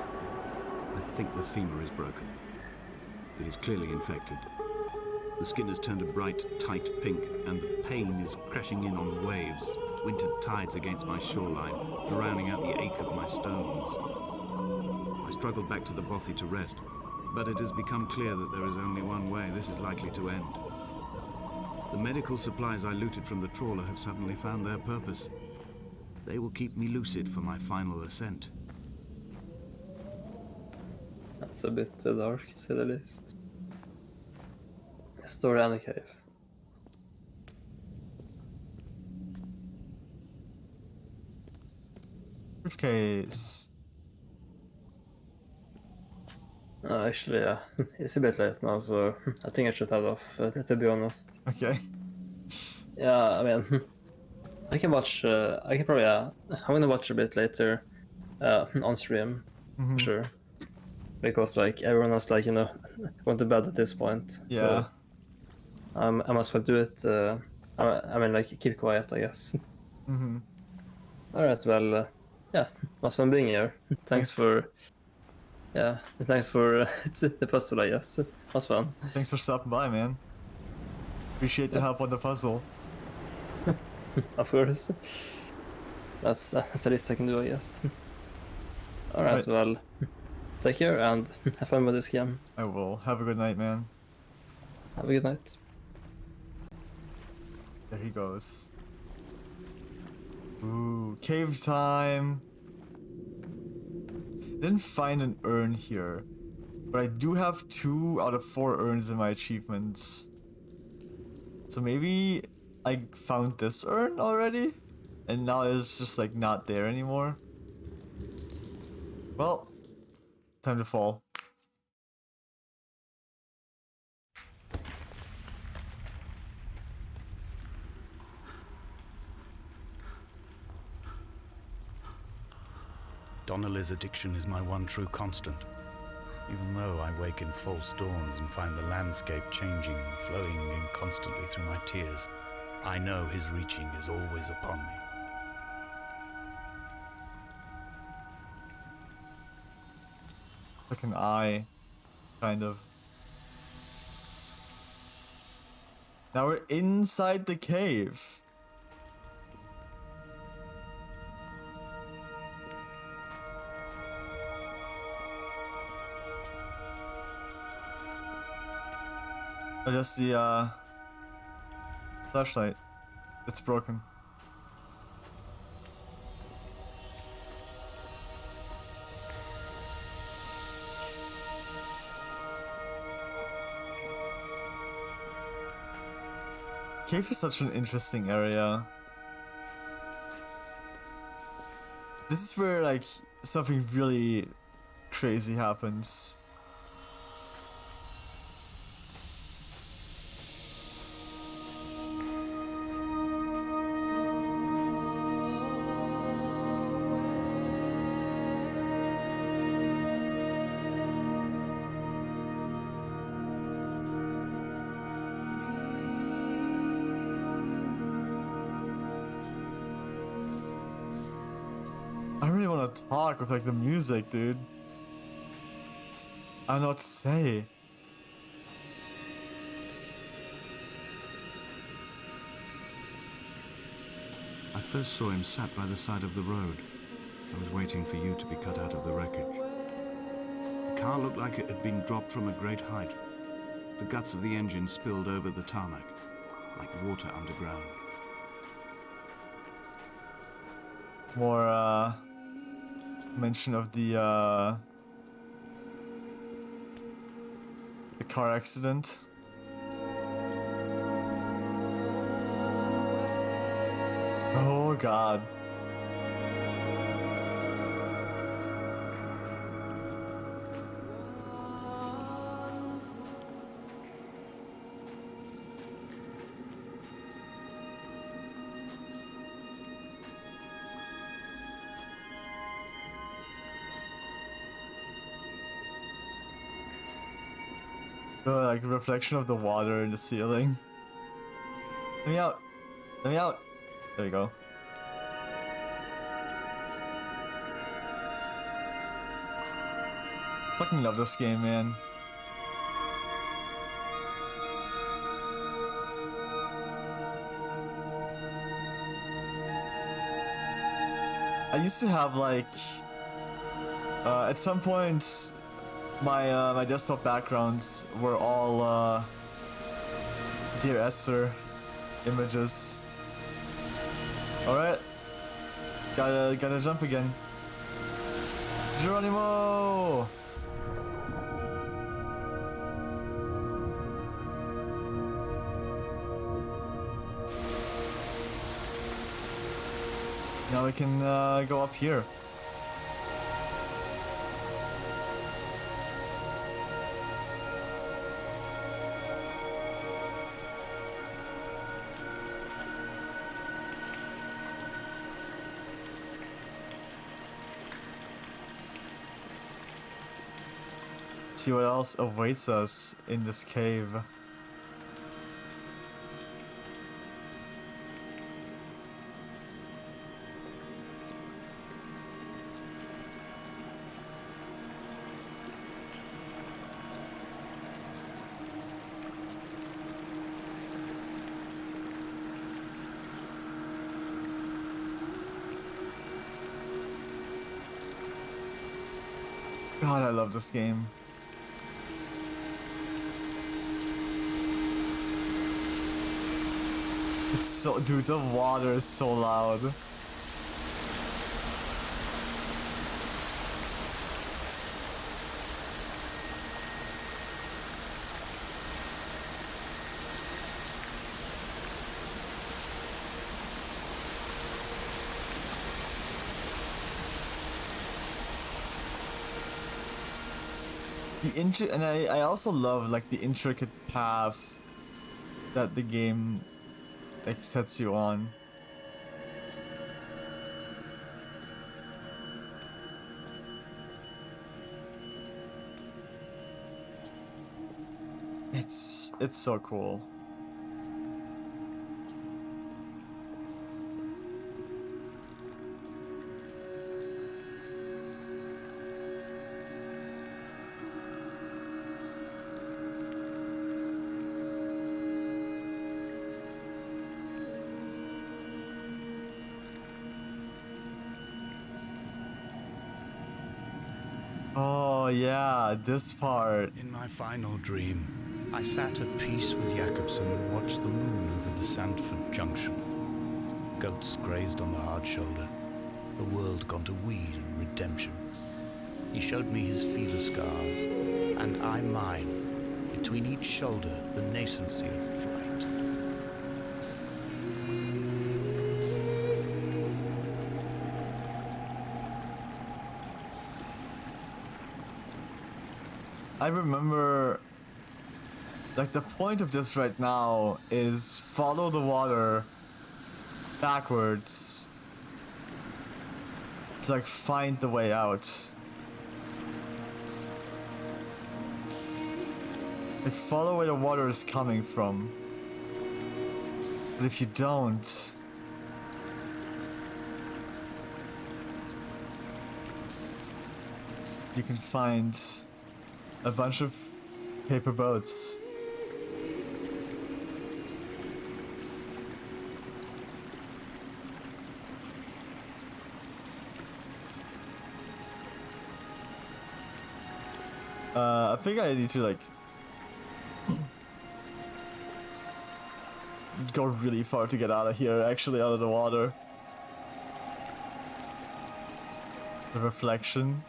E: I think the femur is broken. It is clearly infected. The skin has turned a bright, tight pink, and the pain is crashing in on waves, winter tides against my shoreline, drowning out the ache of my stones. I struggled back to the bothy to rest, but it has become clear that there is only one way this is likely to end. The medical supplies I looted from the trawler have suddenly found their purpose. They will keep me lucid for my final ascent.
C: That's a bit dark, to say the least. Story and a cave.
B: Briefcase.
C: Actually, yeah. It's a bit late now, so I think I should head off, to be honest.
B: Okay.
C: Yeah, I mean, I can watch, I can probably, yeah, I'm gonna watch a bit later, on stream, for sure. Because, like, everyone has, like, you know, gone to bed at this point.
B: Yeah.
C: So, I might as well do it, I mean, like, keep quiet, I guess. Alright, well, yeah, was fun being here. Thanks for, yeah, thanks for the puzzle, I guess. Was fun.
B: Thanks for stopping by, man. Appreciate the help on the puzzle.
C: Of course. That's the least I can do, I guess. Alright,
B: Right.
C: well, take care and have fun with this game.
B: I will. Have a good night, man.
C: Have a good night.
B: There he goes. Ooh, cave time. Didn't find an urn here, but I do have 2 out of 4 urns in my achievements. So maybe I found this urn already, and now it's just like not there anymore. Well, time to fall.
F: Donnelly's addiction is my one true constant. Even though I wake in false dawns and find the landscape changing, flowing in constantly through my tears, I know his reaching is always upon me.
B: Like an eye, kind of. Now we're inside the cave. Oh, just the flashlight. It's broken. Cave is such an interesting area. This is where like something really crazy happens. I really want to talk with like the music, dude. I don't know what to say.
E: I first saw him sat by the side of the road. I was waiting for you to be cut out of the wreckage. The car looked like it had been dropped from a great height. The guts of the engine spilled over the tarmac, like water underground.
B: More mention of the car accident. Oh god. The like reflection of the water in the ceiling. Let me out. Let me out. There you go. Fucking love this game, man. I used to have like at some point my my desktop backgrounds were all Dear Esther images. All right, gotta jump again. Geronimo! Now we can go up here. See what else awaits us in this cave. God, I love this game. It's so, dude, the water is so loud. And I also love like the intricate path that the game like sets you on. It's so cool. Oh yeah, this part.
F: In my final dream, I sat at peace with Jakobsen and watched the moon over the Sandford Junction. Goats grazed on the hard shoulder, the world gone to weed and redemption. He showed me his fever scars, and I mine, between each shoulder the nascency of flight.
B: I remember, like, the point of this right now is follow the water backwards to, like, find the way out. Like, follow where the water is coming from. But if you don't, you can find a bunch of paper boats. I think I need to, like, go really far to get out of here, actually, out of the water. The reflection.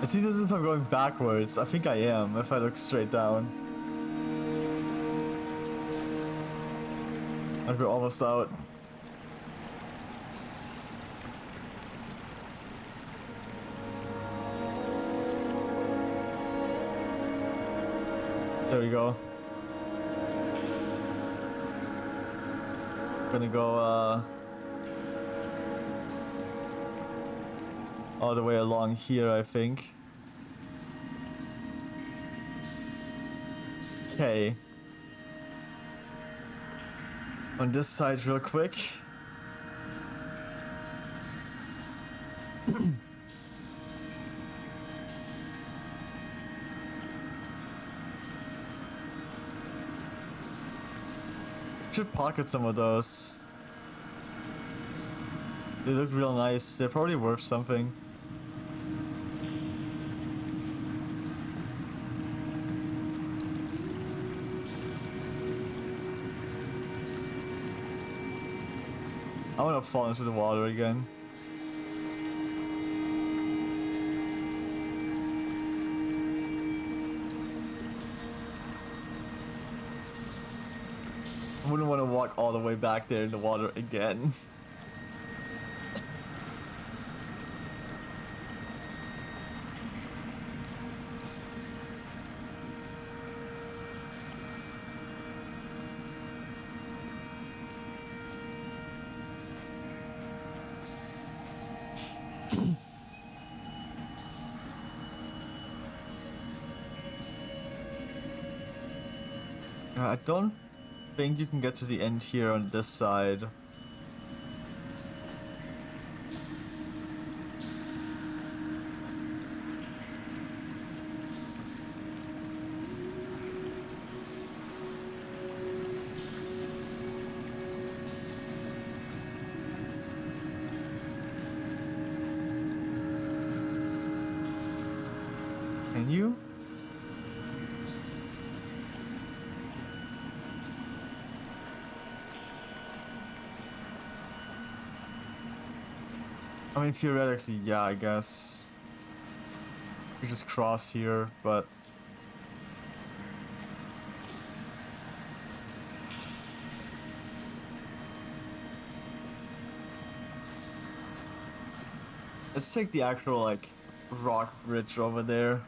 B: It seems as if I'm going backwards. I think I am, if I look straight down. And we're almost out. There we go. Gonna go, all the way along here, I think. Okay. On this side real quick. Should pocket some of those. They look real nice. They're probably worth something. I want to fall into the water again. I wouldn't want to walk all the way back there in the water again. I don't think you can get to the end here on this side. Can you? I mean, theoretically, yeah, I guess. You just cross here, but... Let's take the actual, like, rock bridge over there.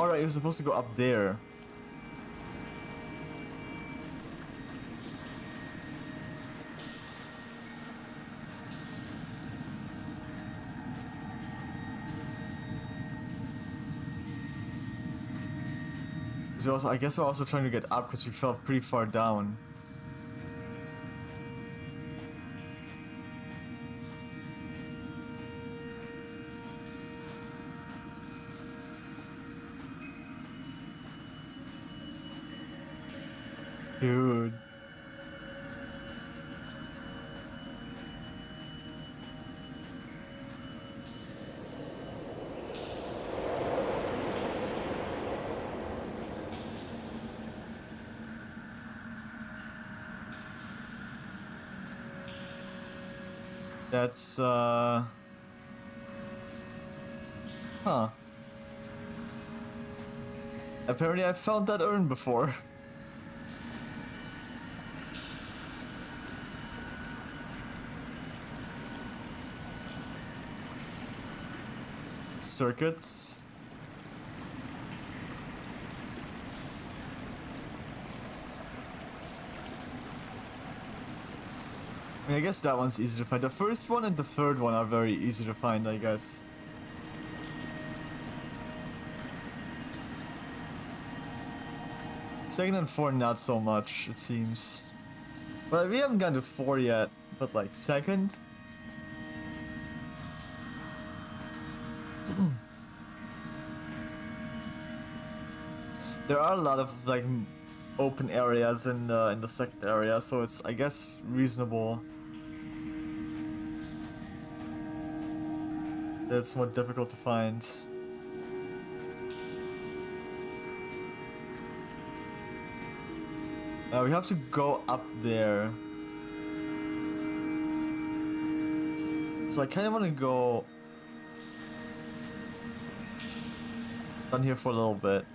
B: Alright, you're supposed to go up there. So also, I guess we're also trying to get up because we fell pretty far down. Dude. That's, huh. Apparently I found that urn before. Circuits. I mean, I guess that one's easy to find. The first one and the third one are very easy to find, I guess. Second and four, not so much, it seems. But we haven't gotten to four yet, but like second? There are a lot of like open areas in the second area, so it's, I guess, reasonable. It's more difficult to find. We have to go up there. So I kind of want to go down here for a little bit.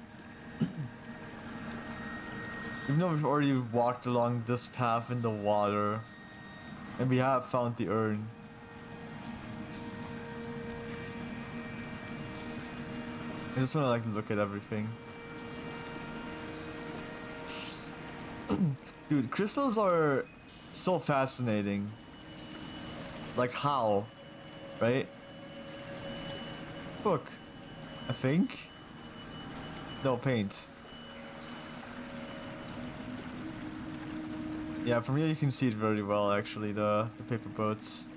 B: Even though we've already walked along this path in the water. And we have found the urn. I just want to like look at everything. Dude, crystals are so fascinating. Like how? Right? Look. I think. No, paint. Yeah, from here you can see it very well actually, the paper boats.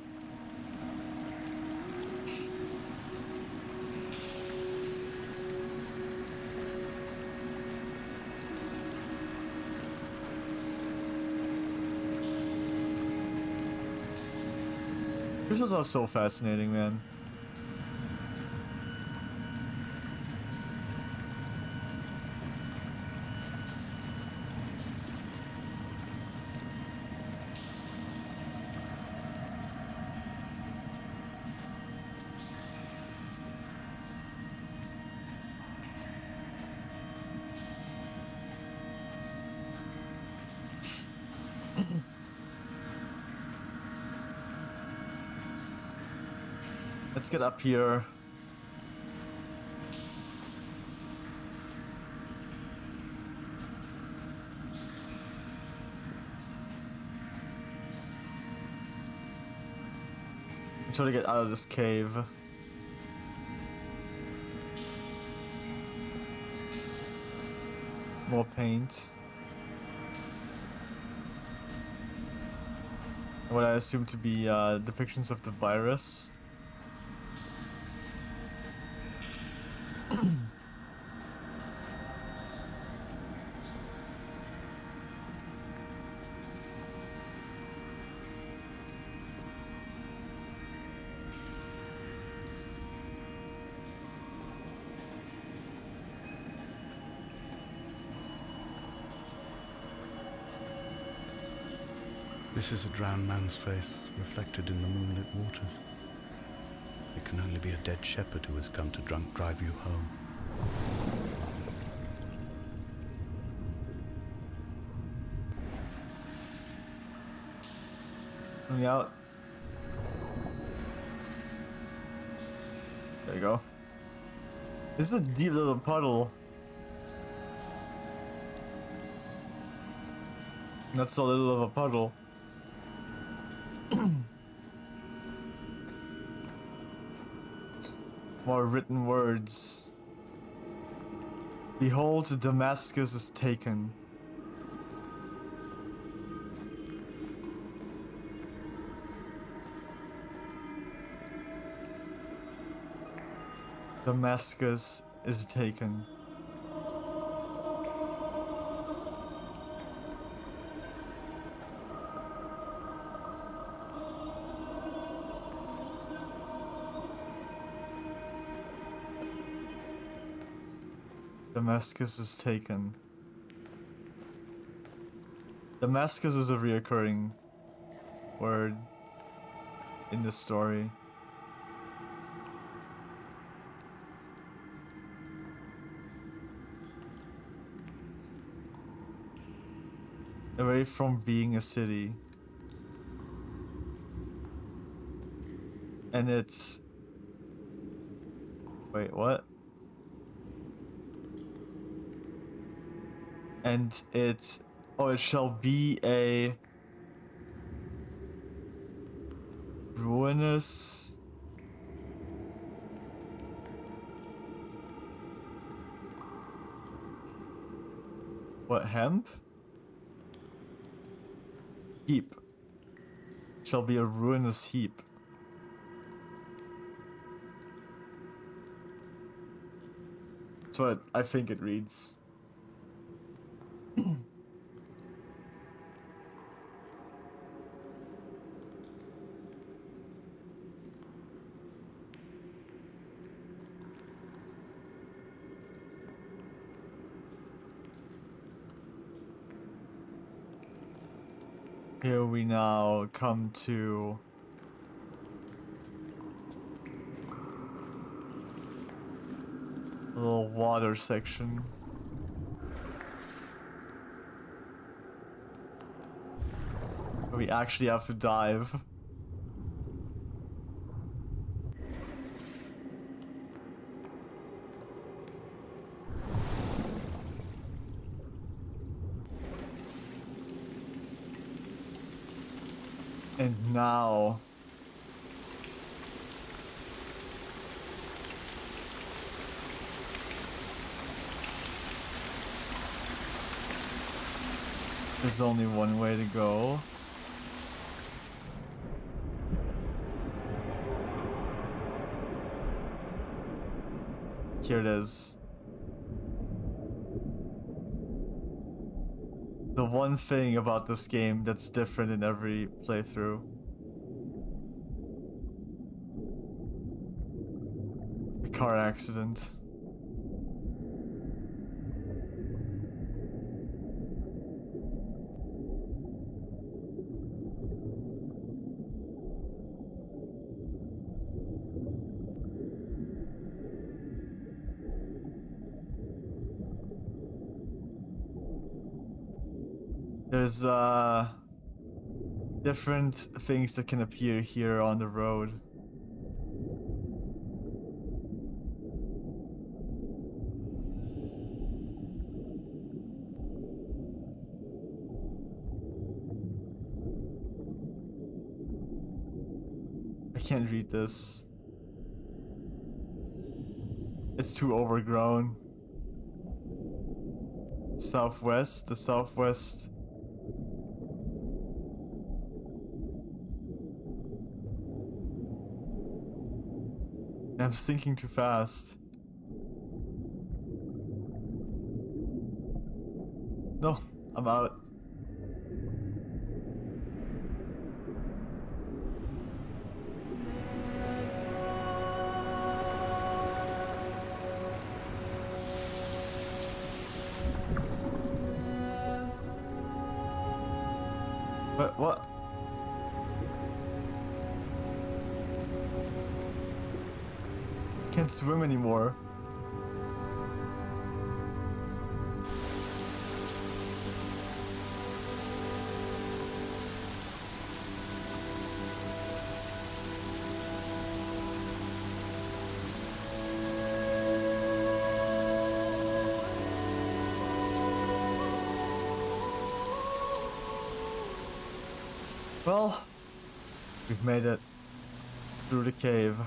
B: Crystals are so fascinating, man. Let's get up here. I'm trying to get out of this cave. More paint. What I assume to be depictions of the virus.
F: This is a drowned man's face, reflected in the moonlit waters. It can only be a dead shepherd who has come to drunk drive you home.
B: Let me out. There you go. This is a deep little puddle. Not so little of a puddle. More written words. Behold, Damascus is taken. Damascus is taken. Damascus is taken. Damascus is a reoccurring word in the story. Away from being a city. And it's... Wait, what? And it... Oh, it shall be a... ruinous... What, hemp? Heap. Shall be a ruinous heap. That's what I think it reads. Here we now come to a little water section. Where we actually have to dive. And now... there's only one way to go. Here it is. The one thing about this game that's different in every playthrough. The car accident. There's different things that can appear here on the road. I can't read this. It's too overgrown. Southwest, the southwest. I'm thinking too fast. No, I'm out. But what? Can't swim anymore. Well, we've made it through the cave.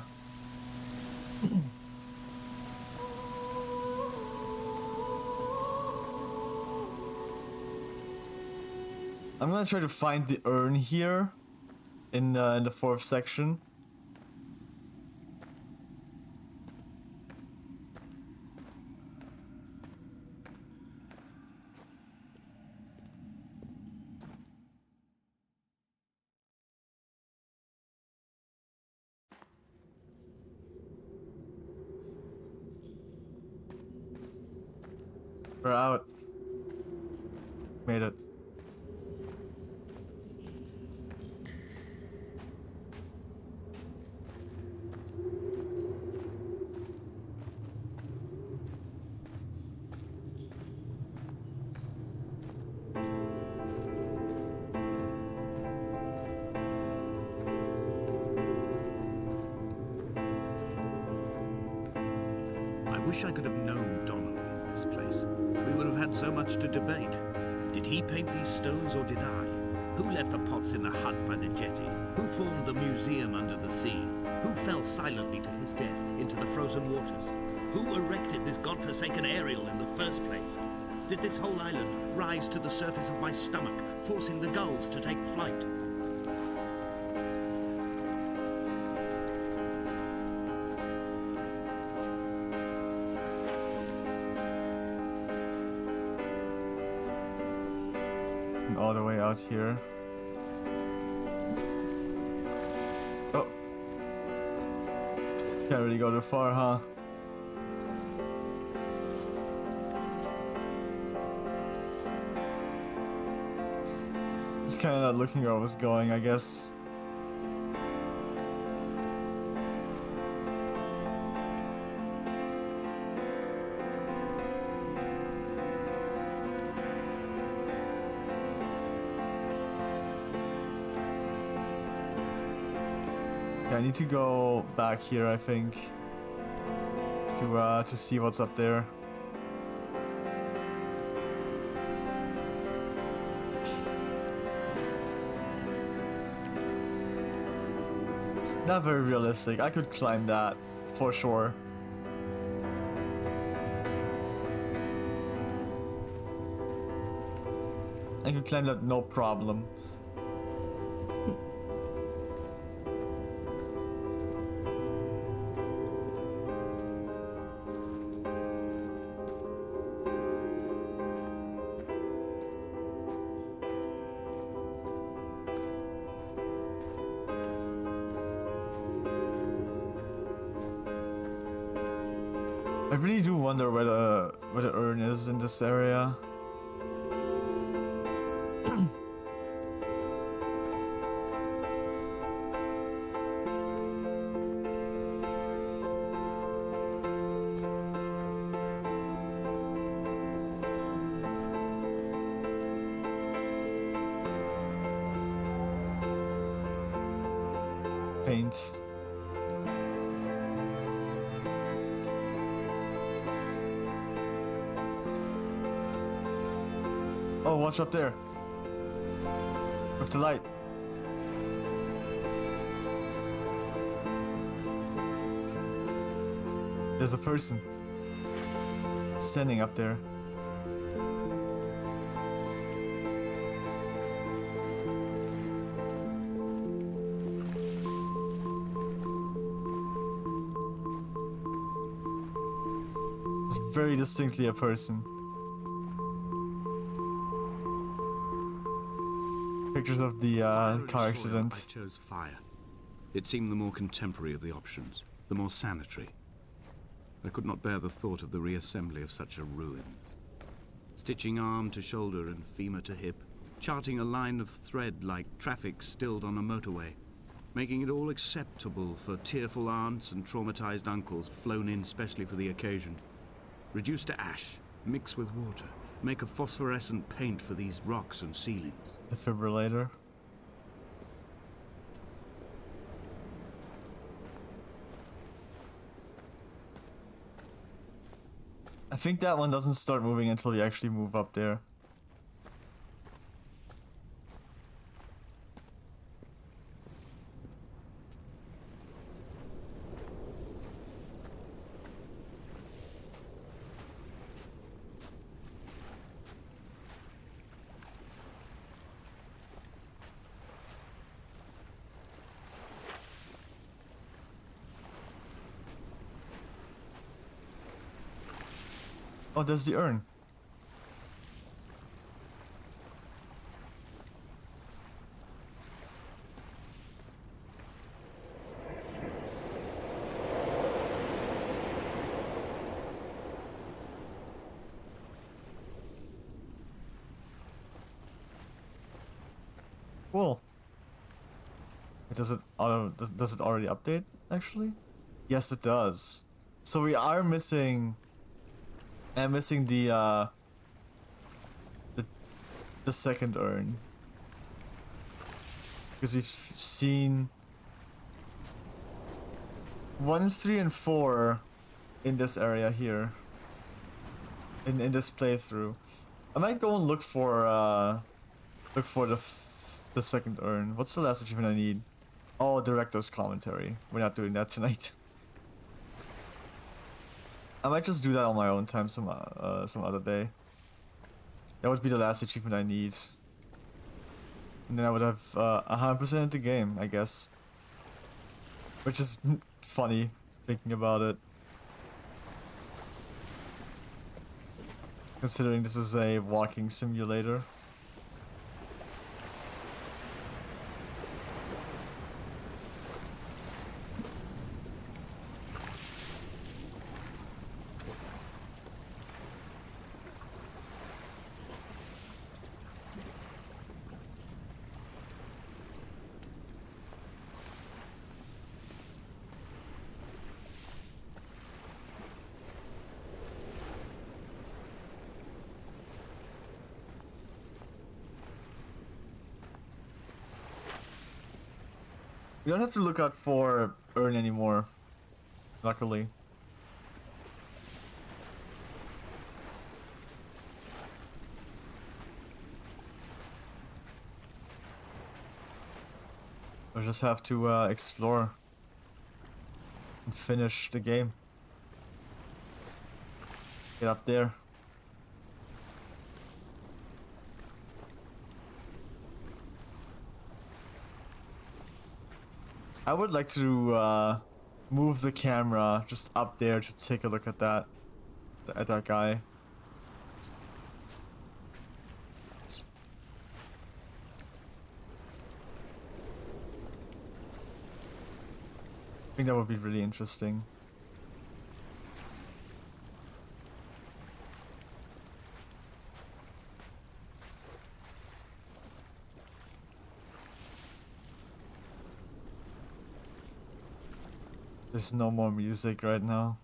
B: I'm gonna try to find the urn here in the fourth section. We're out. Made it.
E: I wish I could have known Donnelly in this place. We would have had so much to debate. Did he paint these stones or did I? Who left the pots in the hut by the jetty? Who formed the museum under the sea? Who fell silently to his death into the frozen waters? Who erected this godforsaken aerial in the first place? Did this whole island rise to the surface of my stomach, forcing the gulls to take flight?
B: And all the way out here. Oh. Can't really go too far, huh? Just kind of not looking where I was going, I guess. Yeah, I need to go back here, I think, to see what's up there. Not very realistic. I could climb that for sure. I could climb that no problem. I really do wonder where the urn is in this area. Paint. Oh, watch up there. With the light. There's a person standing up there. It's very distinctly a person. Pictures of the car accident.
E: I chose fire. It seemed the more contemporary of the options, the more sanitary. I could not bear the thought of the reassembly of such a ruin. Stitching arm to shoulder and femur to hip, charting a line of thread like traffic stilled on a motorway, making it all acceptable for tearful aunts and traumatized uncles flown in specially for the occasion. Reduce to ash, mix with water, make a phosphorescent paint for these rocks and ceilings.
B: Defibrillator. I think that one doesn't start moving until you actually move up there. Oh, there's the urn. Cool. Does it does it already update actually? Yes, it does. So we are missing. I'm missing the second urn because we've seen 1, 3, and 4 in this area here. In this playthrough, I might go and look for the second urn. What's the last achievement I need? Oh, director's commentary. We're not doing that tonight. I might just do that on my own time some other day. That would be the last achievement I need. And then I would have 100% the game, I guess. Which is funny, thinking about it. Considering this is a walking simulator. We don't have to look out for urn anymore, luckily. We'll just have to explore and finish the game. Get up there. I would like to move the camera just up there to take a look at that guy. I think that would be really interesting. There's no more music right now.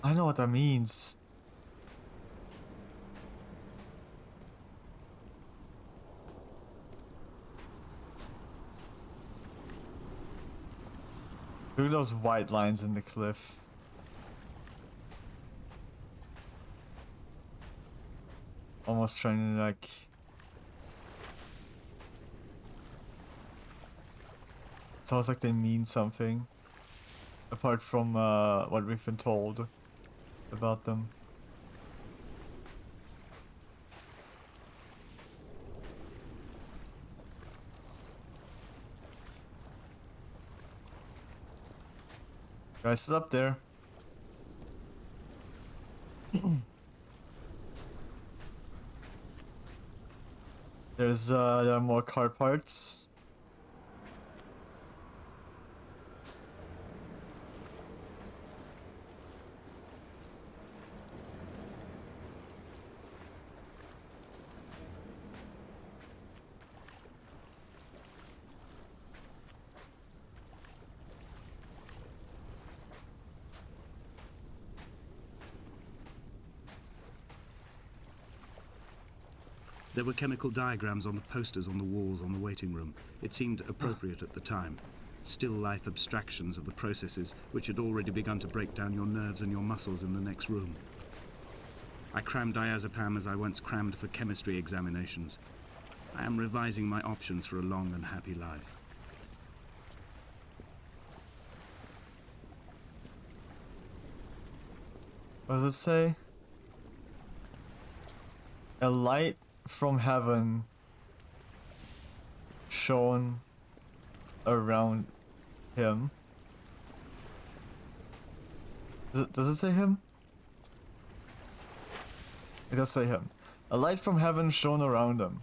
B: I know what that means. Look at those white lines in the cliff. Almost trying to like... It's almost like they mean something. Apart from what we've been told about them. Guys, sit up there. There are more car parts.
E: There were chemical diagrams on the posters on the walls on the waiting room. It seemed appropriate at the time. Still life abstractions of the processes which had already begun to break down your nerves and your muscles in the next room. I crammed diazepam as I once crammed for chemistry examinations. I am revising my options for a long and happy life.
B: What does it say? A light from heaven shone around him. Does it say him? It does say him. A light from heaven shone around him.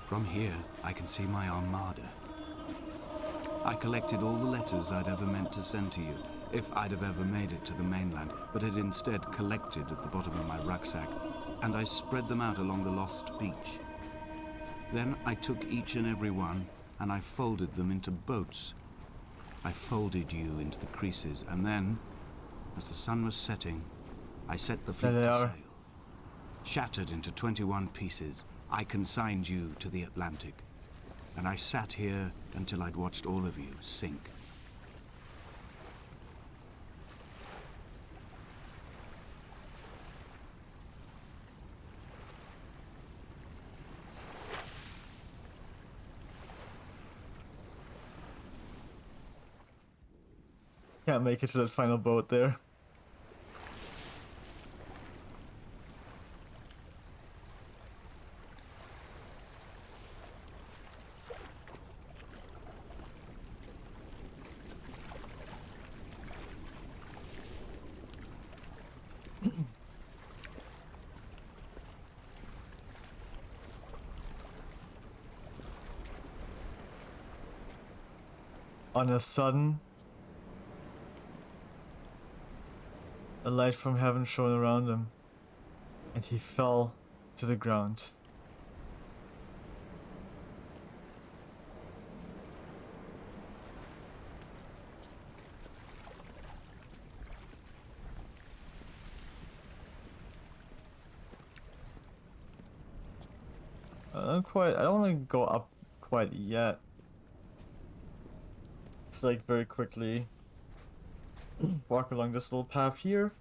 E: From here, I can see my armada. I collected all the letters I'd ever meant to send to you, if I'd have ever made it to the mainland, but had instead collected at the bottom of my rucksack, and I spread them out along the lost beach. Then I took each and every one, and I folded them into boats. I folded you into the creases, and then, as the sun was setting, I set the fleet
B: There they
E: to
B: are.
E: sail. Shattered into 21 pieces, I consigned you to the Atlantic, and I sat here until I'd watched all of you sink.
B: Can't make it to that final boat there. On a sudden, a light from heaven shone around him, and he fell to the ground. I don't want to go up quite yet. It's like very quickly walk along this little path here.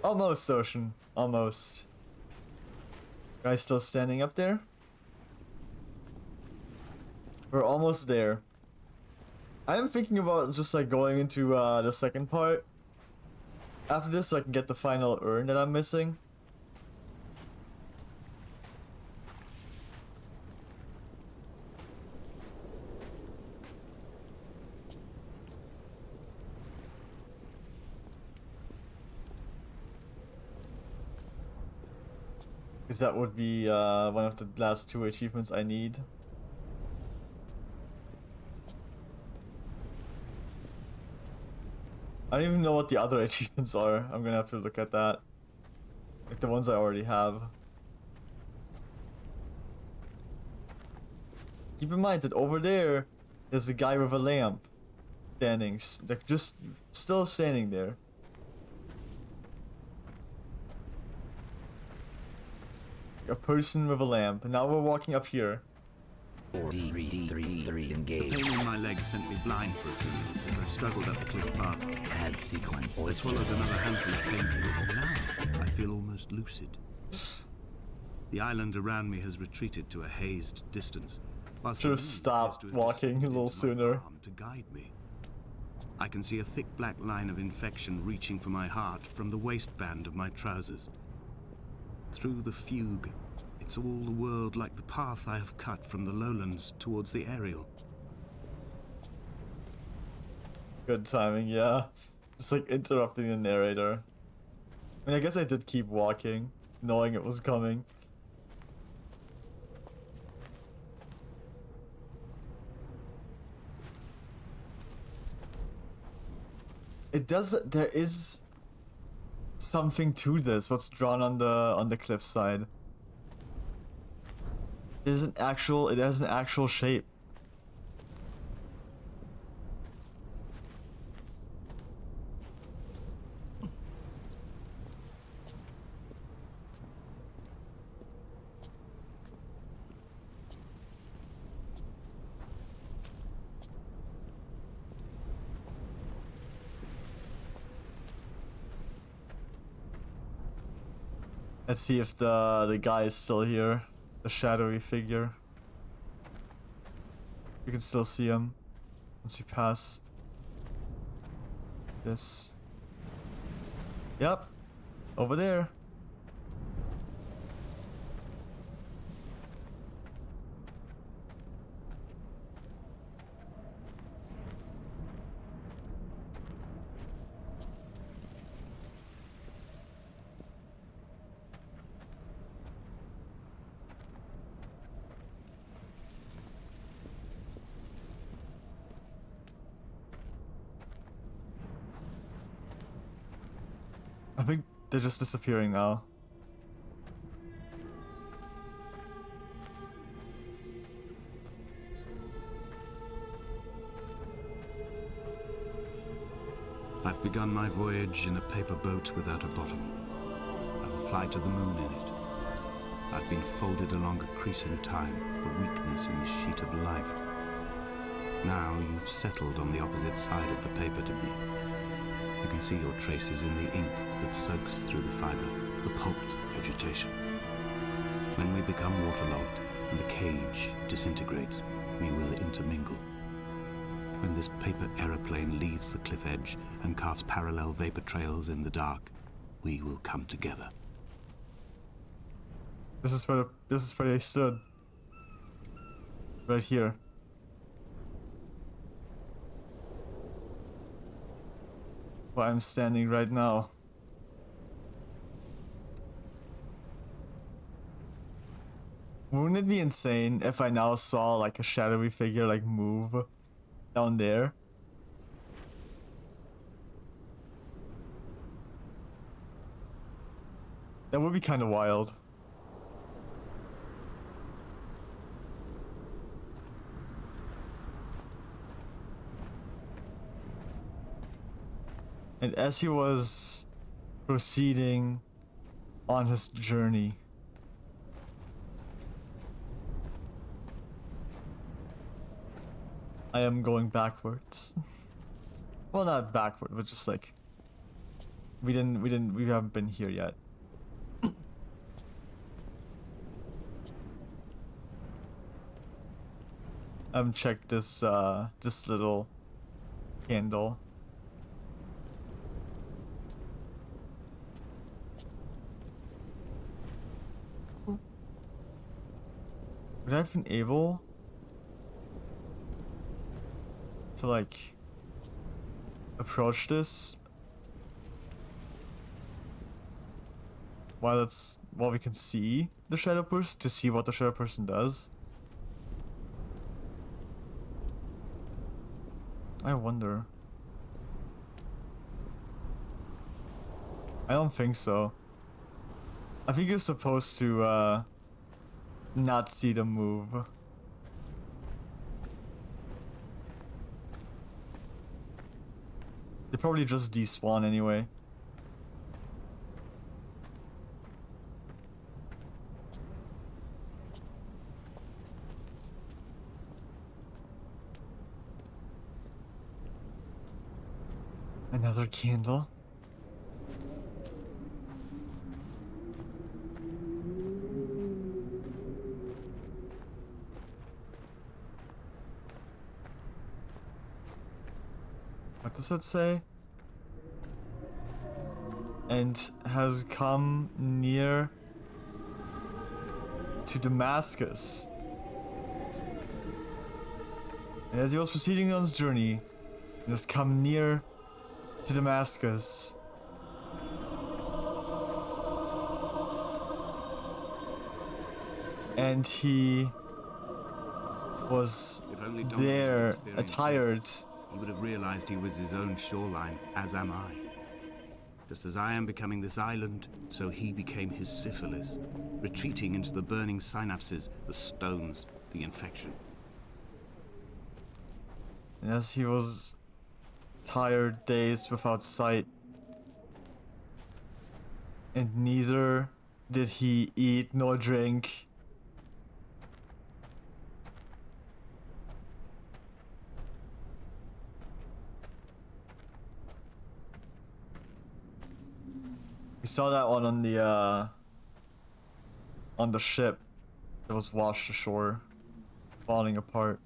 B: Almost, Ocean. Almost. Guy still standing up there? We're almost there. I am thinking about just like going into the second part after this so I can get the final urn that I'm missing. Because that would be one of the last two achievements I need. I don't even know what the other achievements are. I'm gonna have to look at that. Like the ones I already have. Keep in mind that over there, there's a guy with a lamp. Standing, like just still standing there. A person with a lamp. And now we're walking up here.
G: D3
E: The
G: engage.
E: pain in my leg sent me blind for a few minutes as I struggled up the cliff path.
G: Add sequence.
E: I swallowed another handful of painkiller, and now I feel almost lucid. The island around me has retreated to a hazed distance, whilst the
B: Should've
E: moon
B: stopped
E: appears to have
B: walking a
E: descended
B: little
E: into my
B: sooner.
E: palm to guide me. I can see a thick black line of infection reaching for my heart from the waistband of my trousers. Through the fugue, it's all the world like the path I have cut from the lowlands towards the aerial.
B: Good timing, yeah. It's like interrupting the narrator. I mean, I guess I did keep walking, knowing it was coming. It does. There is something to this. What's drawn on the cliffside? There's an actual. It has an actual shape. Let's see if the guy is still here. The shadowy figure. You can still see him once you pass this. Yep. Over there. I think they're just disappearing now.
E: I've begun my voyage in a paper boat without a bottom. I will fly to the moon in it. I've been folded along a crease in time, a weakness in the sheet of life. Now you've settled on the opposite side of the paper to me. I can see your traces in the ink that soaks through the fiber, the pulped vegetation. When we become waterlogged and the cage disintegrates, we will intermingle. When this paper aeroplane leaves the cliff edge and carves parallel vapor trails in the dark, we will come together.
B: This is where they stood. Right here. Where I'm standing right now. Wouldn't it be insane if I now saw like a shadowy figure like move down there? That would be kind of wild. And as he was proceeding on his journey, I am going backwards. Well, not backward, but just like we haven't been here yet. I haven't checked this this little candle. Would I have been able to like approach this while we can see the shadow person, to see what the shadow person does? I wonder. I don't think so. I think you're supposed to not see them move. They probably just despawn anyway. Another candle. What does that say? And has come near to Damascus. And as he was proceeding on his journey, he has come near to Damascus. And he was there, attired
E: he would have realized he was his own shoreline, as am I. Just as I am becoming this island, so he became his syphilis, retreating into the burning synapses, the stones, the infection.
B: And as he was tired, dazed, without sight, and neither did he eat nor drink. We saw that one on the ship that was washed ashore, falling apart.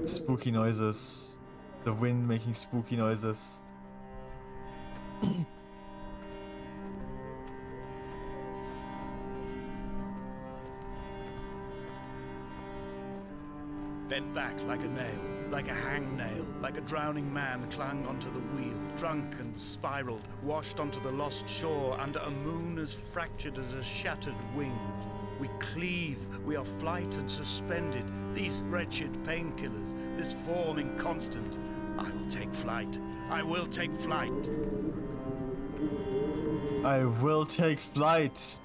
B: Spooky noises. The wind making spooky noises.
F: Bent back like a nail, like a hangnail, like a drowning man clung onto the wheel, drunk and spiraled, washed onto the lost shore under a moon as fractured as a shattered wing. We cleave, we are flight and suspended, these wretched painkillers, this form inconstant. I will take flight, I will take flight.
B: I will take flight.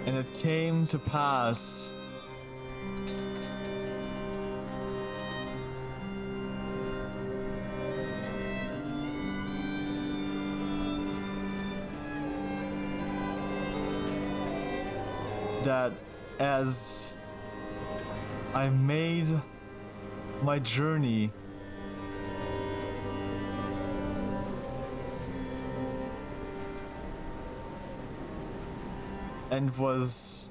B: And it came to pass that as I made my journey and was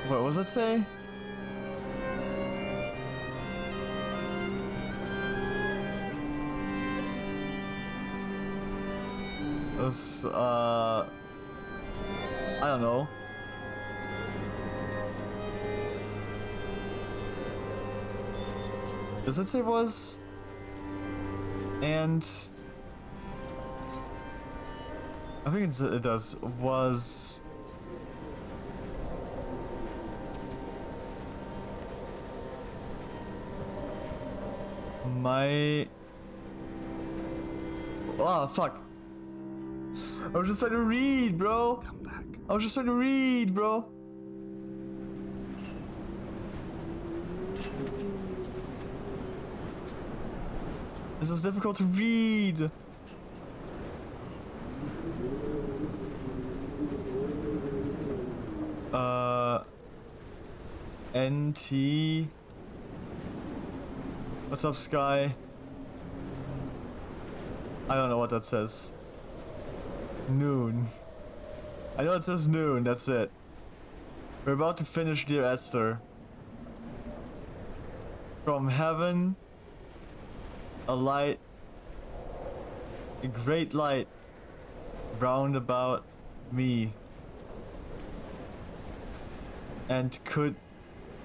B: what was it say? It was I don't know. Does it say was? And I think it does. Was my fuck. I was just trying to read, bro.
E: Come back.
B: I was just trying to read, bro. This is difficult to read. NT. What's up, Sky? I don't know what that says. Noon. I know it says noon, that's it. We're about to finish Dear Esther. From heaven, a light, a great light, round about me, and could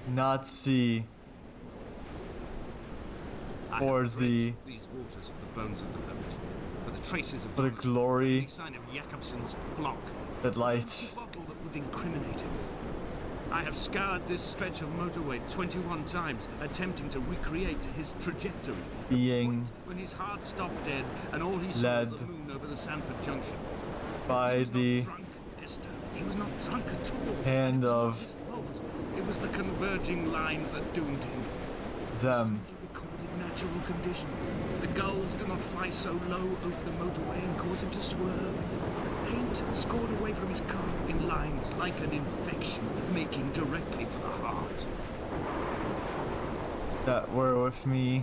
B: not see for the
E: these waters for the bones of the hermit, for the traces of
B: for the glory
E: any sign of Jakobsen's flock,
B: that
E: the
B: light
E: bottle that would incriminate him. I have scoured this stretch of motorway 21 times, attempting to recreate his trajectory.
B: being
E: When his heart stopped dead, and all he saw was the moon over the Sanford Junction.
B: by the
E: Drunk, Esther. He was not drunk at all.
B: hand of
E: His fault. It was the converging lines that doomed him.
B: them.
E: He recorded natural condition. The gulls do not fly so low over the motorway and cause him to swerve. The paint scored away from his car in lines like an infection, making directly for the heart.
B: that were with me.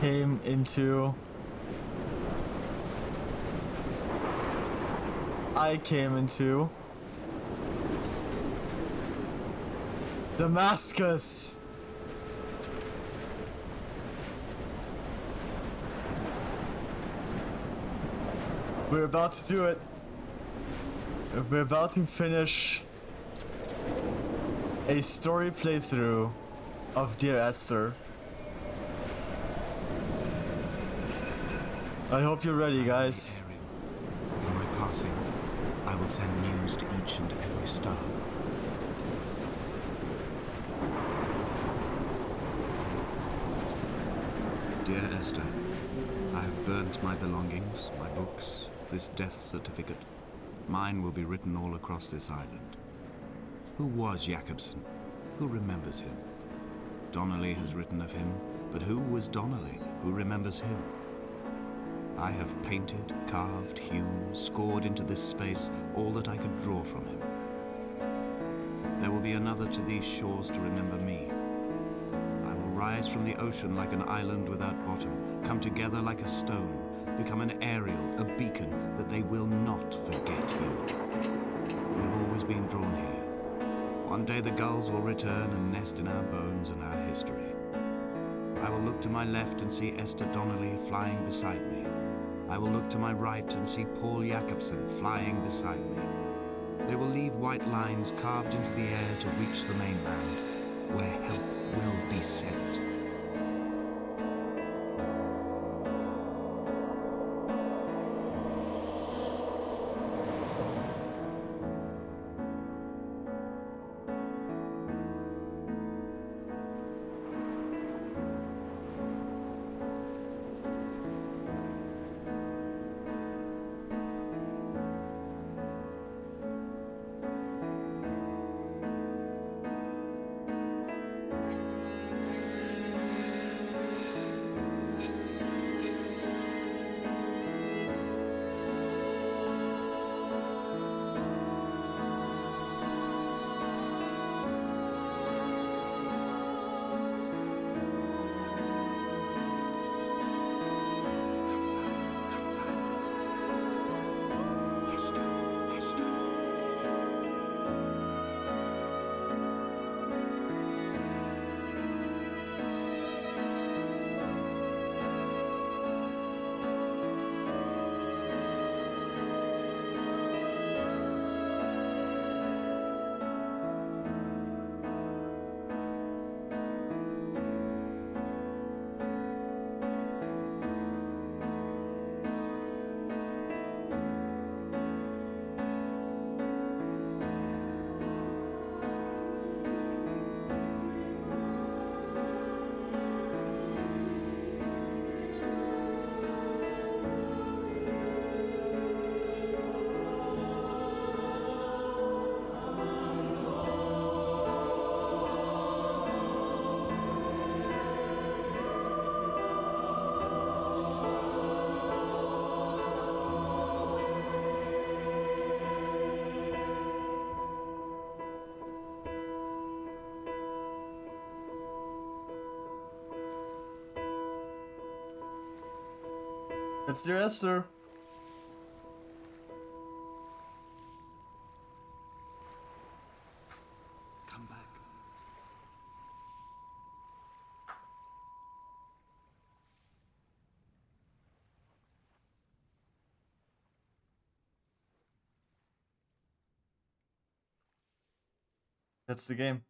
B: Came into. I came into Damascus. We're about to do it. We're about to finish a story playthrough of Dear Esther. I hope you're ready, guys.
E: Ariel, in my passing, I will send news to each and every star. Dear Esther, I have burnt my belongings, my books, this death certificate. Mine will be written all across this island. Who was Jakobsen? Who remembers him? Donnelly has written of him, but who was Donnelly? Who remembers him? I have painted, carved, hewn, scored into this space all that I could draw from him. There will be another to these shores to remember me. I will rise from the ocean like an island without bottom, come together like a stone, become an Ariel, a beacon that they will not forget you. We have always been drawn here. One day the gulls will return and nest in our bones and our history. I will look to my left and see Esther Donnelly flying beside me. I will look to my right and see Paul Jakobsen flying beside me. They will leave white lines carved into the air to reach the mainland, where help will be sent.
B: It's Dear Esther.
E: Come back.
B: That's the game.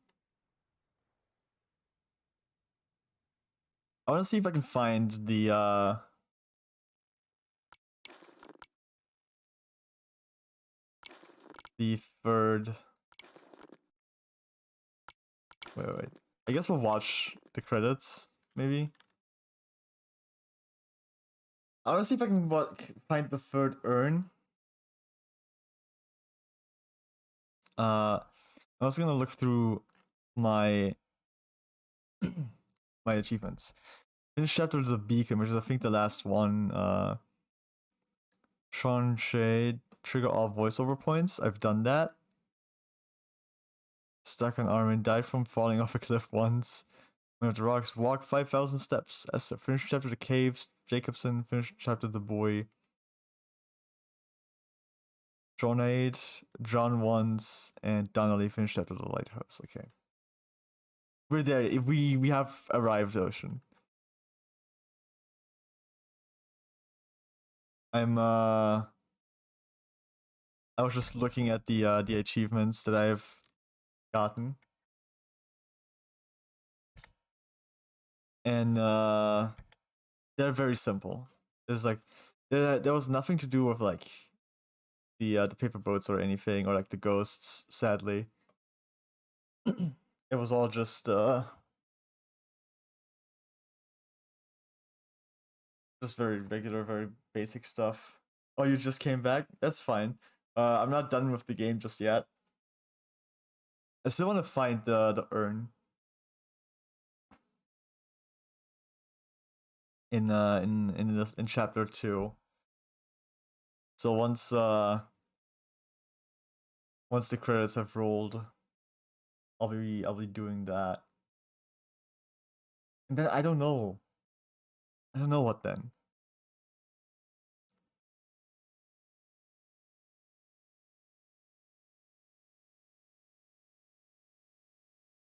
B: I want to see if I can find the third. Wait. I guess we'll watch the credits, maybe. I want to see if I can find the third urn. I was gonna look through my my achievements. Finish chapter of the Beacon, which is I think the last one. Sean Shade, trigger all voiceover points. I've done that. Stuck on Armin, died from falling off a cliff once. Went up the rocks, walk 5,000 steps. Esther, finish chapter the caves. Jacobson, finish chapter the boy. Jonade, John once, and Donnelly finished chapter the lighthouse. Okay. We're there. We have arrived, Ocean. I was just looking at the achievements that I've gotten. And they're very simple. There's like there was nothing to do with like the paper boats or anything, or like the ghosts, sadly. It was all just very regular, very basic stuff. Oh, you just came back? That's fine. I'm not done with the game just yet. I still want to find the urn. In chapter 2. So once the credits have rolled, I'll be doing that. And then I don't know what then.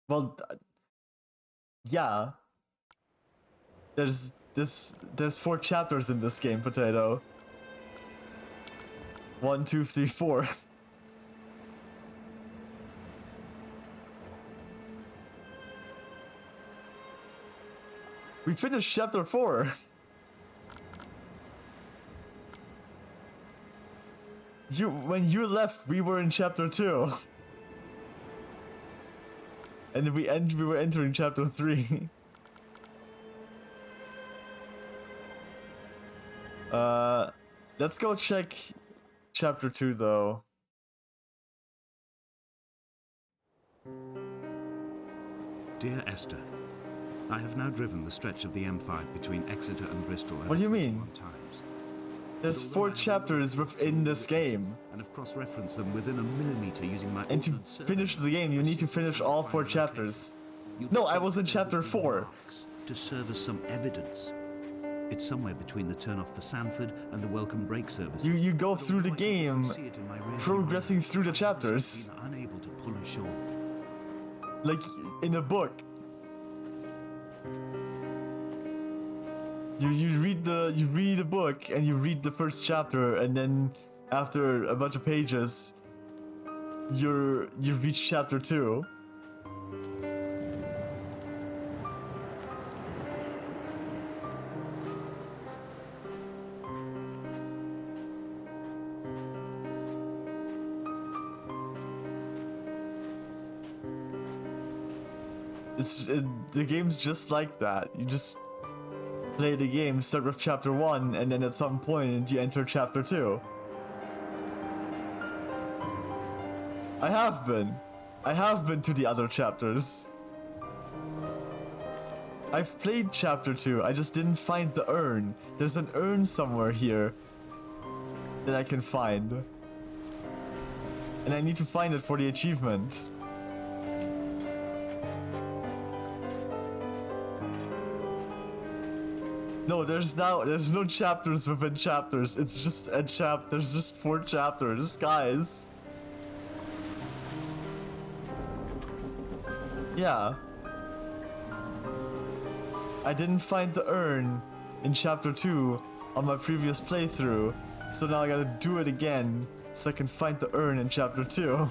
B: Well, yeah. There's 4 chapters in this game, Potato. 1, 2, 3, 4. We finished chapter 4. When you left, we were in chapter 2. And we were entering chapter 3. Let's go check chapter 2 though.
E: Dear Esther, I have now driven the stretch of the M5 between Exeter and Bristol.
B: What do you mean?
E: 21 times.
B: There's 4 chapters within this game.
E: And have cross-referenced them within a millimeter using my.
B: And to finish the game, you need to finish all 4 chapters. No, I was in chapter 4.
E: To serve as some evidence. It's somewhere between the turn-off for Sanford and the welcome break service.
B: You go through the game, progressing through the chapters.
E: Unable to pull ashore.
B: Like in a book. You read a book and you read the first chapter, and then after a bunch of pages, you reach chapter 2. The game's just like that. You just play the game, start with chapter 1, and then at some point you enter chapter 2. I have been to the other chapters. I've played chapter 2, I just didn't find the urn. There's an urn somewhere here that I can find. And I need to find it for the achievement. No, there's no chapters within chapters. It's just there's just 4 chapters, guys. Yeah. I didn't find the urn in chapter 2 on my previous playthrough, so now I gotta do it again so I can find the urn in chapter 2.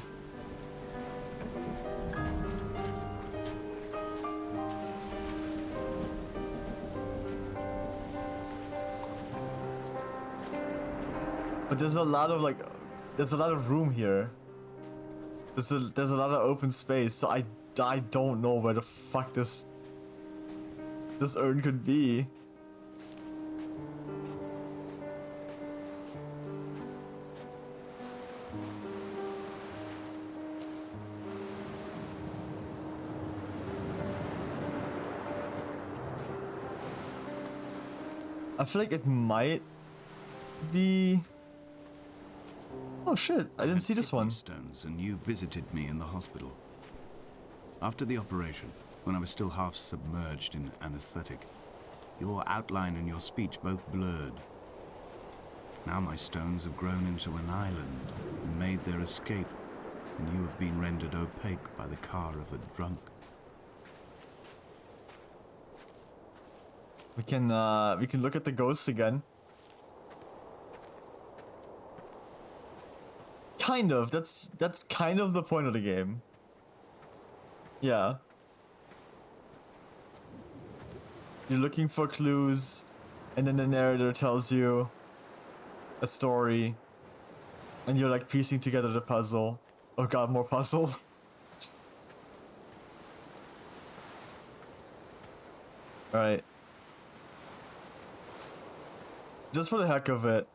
B: But there's a lot of room here. There's a lot of open space, so I don't know where the fuck this urn could be. I feel like it might be... Oh shit, I didn't see this one.
E: Stones, and you visited me in the hospital. After the operation, when I was still half submerged in anesthetic, your outline and your speech both blurred. Now my stones have grown into an island and made their escape, and you have been rendered opaque by the car of a drunk.
B: We can look at the ghosts again. Kind of. That's kind of the point of the game. Yeah. You're looking for clues, and then the narrator tells you a story, and you're like piecing together the puzzle. Oh god, more puzzle. Alright. Just for the heck of it.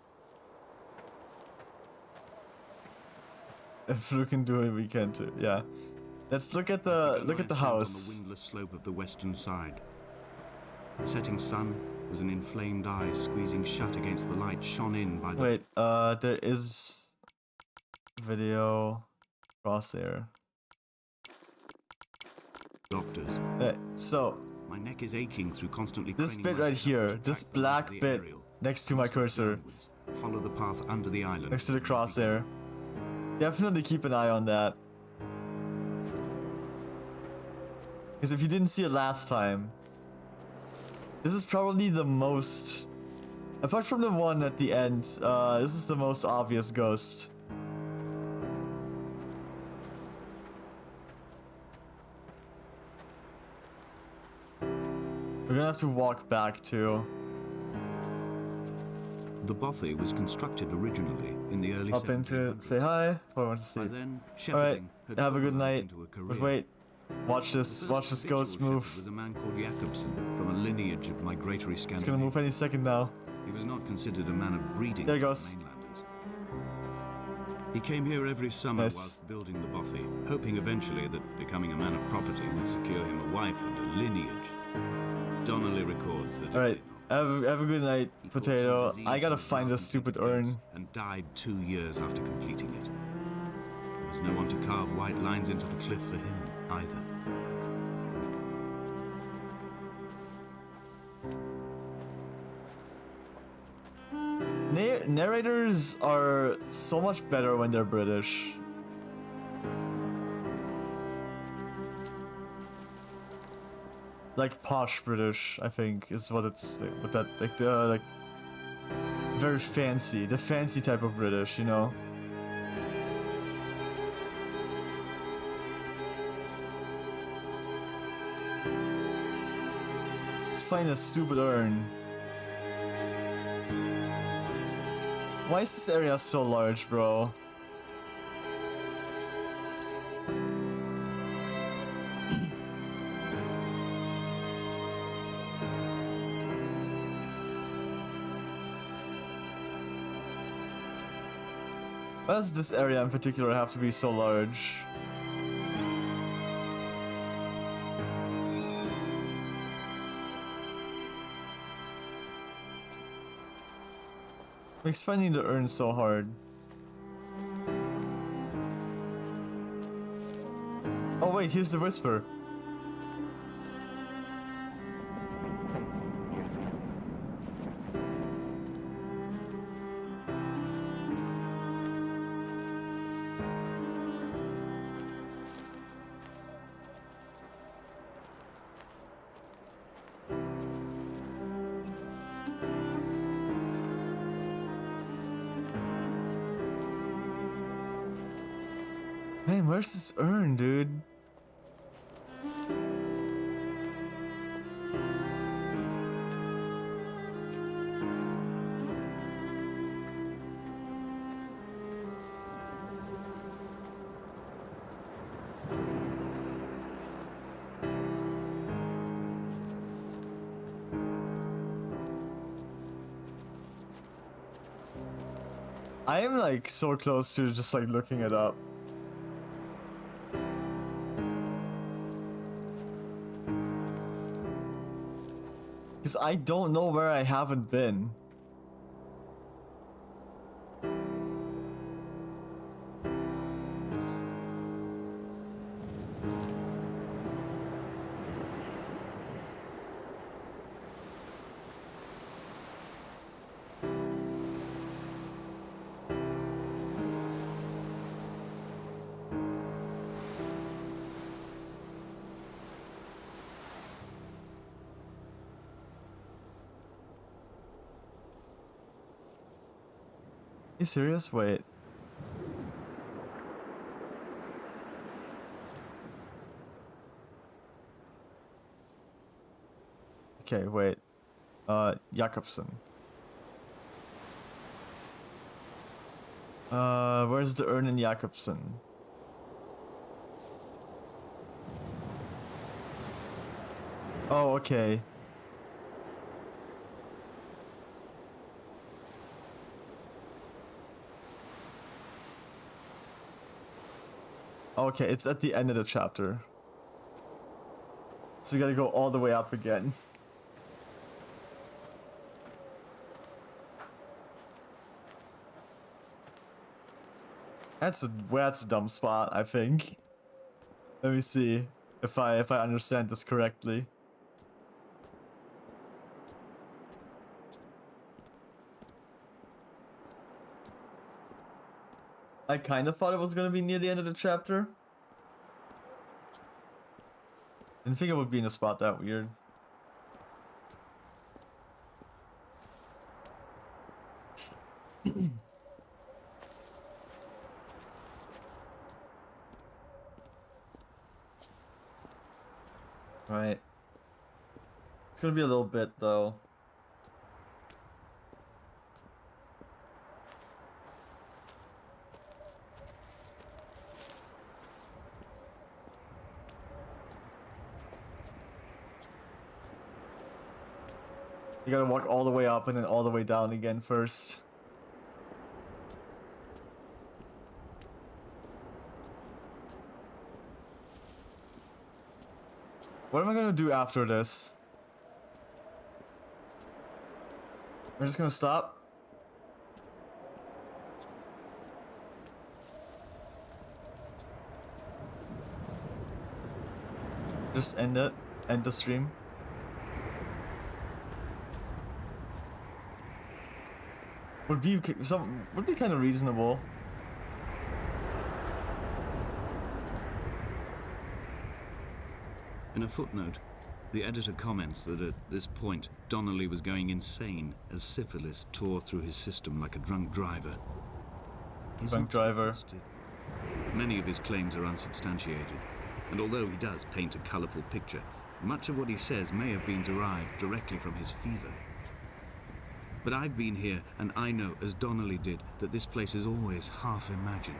B: If we can do it, we can too. Yeah. Let's look at the house.
E: On the windless slope of the western side. The setting sun was an inflamed eye squeezing shut against the light shone in by the...
B: Wait, there is video crosshair.
E: doctors.
B: So
E: My neck is aching through constantly
B: this
E: craning
B: bit
E: my
B: right
E: head up
B: here,
E: to
B: this
E: track the
B: black
E: light of the
B: bit
E: aerial.
B: next to my cursor,
E: Downwards, follow the path under the island.
B: next to the crosshair. Definitely keep an eye on that. Because if you didn't see it last time, this is probably the most, apart from the one at the end, this is the most obvious ghost. We're gonna have to walk back too.
E: The bothy was constructed originally in the early
B: Up into it,
E: 1700s.
B: say hi, if I want to see.
E: By then,
B: Alright,
E: shepherding had
B: have a good
E: fallen
B: night.
E: into a career.
B: But wait, watch
E: The
B: this
E: first
B: ghost
E: habitual
B: move.
E: shepherd was a man called Jacobson from a lineage of migratory
B: It's gonna
E: Scandinavia.
B: move any second now.
E: He was not considered a man of breeding
B: There it
E: by
B: goes.
E: mainlanders. He came here every summer
B: Nice.
E: whilst building the bothy, hoping eventually that becoming a man of property would secure him a wife and a lineage. Donnelly records that.
B: Alright, have a good night,
E: He caught some
B: Potato.
E: disease
B: I gotta
E: and
B: find this stupid urn.
E: and died 2 years after completing it. There was no one to carve white lines into the cliff for him either.
B: Narrators are so much better when they're British. Like posh British, I think, is what it's what that like very fancy, the fancy type of British, you know. Let's find a stupid urn. Why is this area so large, bro? Why does this area in particular have to be so large? Makes finding the urn so hard. Oh wait, here's the whisper. Man, where's this urn, dude? I am like so close to just like looking it up. Because is I don't know where I haven't been. You serious? Wait. Okay, wait. Jakobsen. Where's the urn in Jakobsen? Oh, okay. Okay, it's at the end of the chapter. So we gotta go all the way up again. That's a dumb spot, I think. Let me see if I understand this correctly. I kind of thought it was gonna be near the end of the chapter. Didn't think it would be in a spot that weird. Right. It's gonna be a little bit though. You gotta walk all the way up and then all the way down again first. What am I gonna do after this? We're just gonna stop? Just end it? End the stream? Would be kind of reasonable.
E: In a footnote, the editor comments that at this point, Donnelly was going insane as syphilis tore through his system like a drunk driver. He's
B: Drunk
E: not to be
B: driver.
E: trusted. Many of his claims are unsubstantiated, and although he does paint a colourful picture, much of what he says may have been derived directly from his fever. But I've been here, and I know, as Donnelly did, that this place is always half imagined.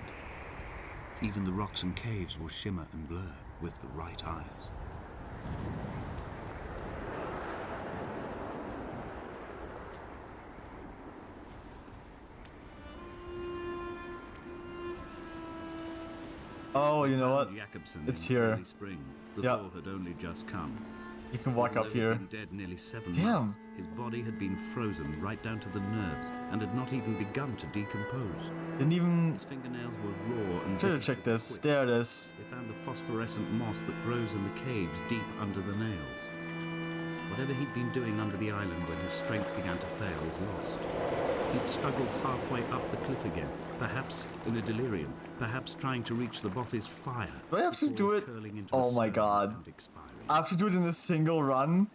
E: Even the rocks and caves will shimmer and blur with the right eyes.
B: Oh, you know what?
E: Jakobsen
B: It's
E: in
B: here.
E: early spring. The
B: Yeah.
E: fall had only just come.
B: You can walk up
E: Although
B: here.
E: he'd been dead nearly 7
B: Damn.
E: months, his body had been frozen right down to the nerves and had not even begun to decompose.
B: Didn't even
E: His fingernails were raw and
B: try to
E: difficult
B: check
E: to
B: this.
E: quick.
B: There it is.
E: They found the phosphorescent moss that grows in the caves deep under the nails. Whatever he'd been doing under the island when his strength began to fail was lost. He'd struggled halfway up the cliff again, perhaps in a delirium, perhaps trying to reach the Bothy's fire.
B: Do I have to
E: before
B: do it?
E: curling into
B: Oh
E: a
B: my
E: stone
B: god.
E: and expiring.
B: I have to do it in a single run?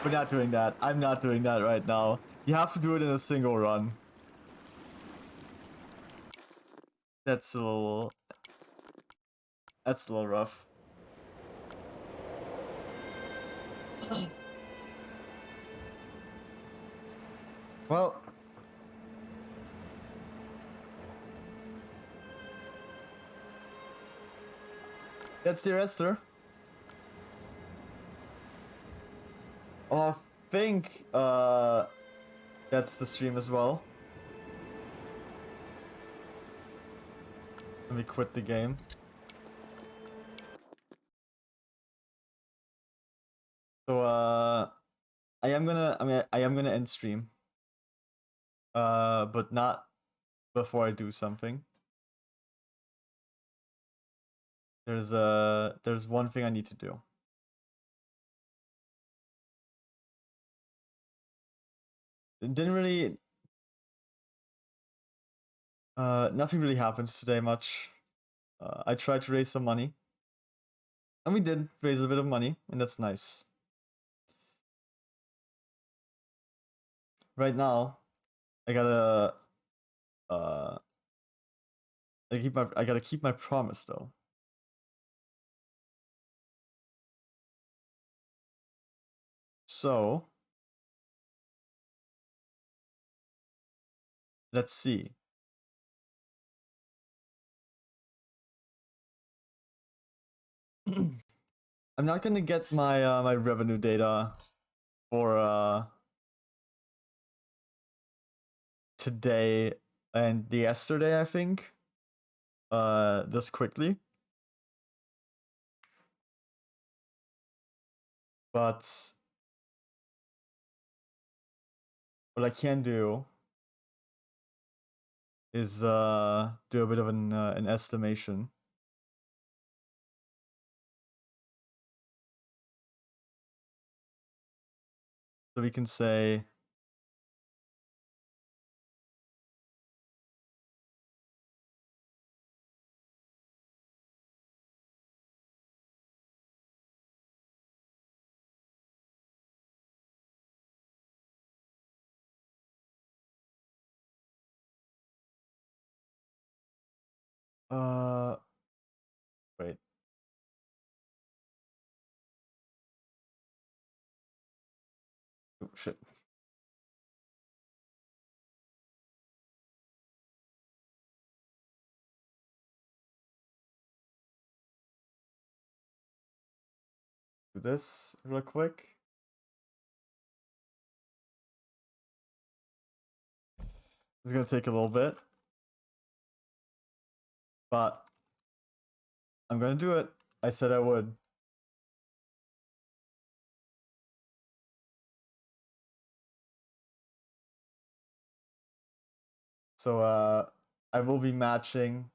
B: We're not doing that. I'm not doing that right now. You have to do it in a single run. That's a little rough. Well, that's the Esther. I think that's the stream as well. Let me quit the game. So I am gonna end stream. But not before I do something. There's one thing I need to do. It didn't really nothing really happens today much. I tried to raise some money. And we did raise a bit of money, and that's nice. Right now, I gotta I gotta keep my promise though. So let's see. I'm not gonna get my my revenue data for today and yesterday, I think. Just quickly. But what I can do is do a bit of an estimation. So we can say wait. Oh shit. Do this real quick. It's gonna take a little bit. But I'm gonna do it. I said I would. So I will be matching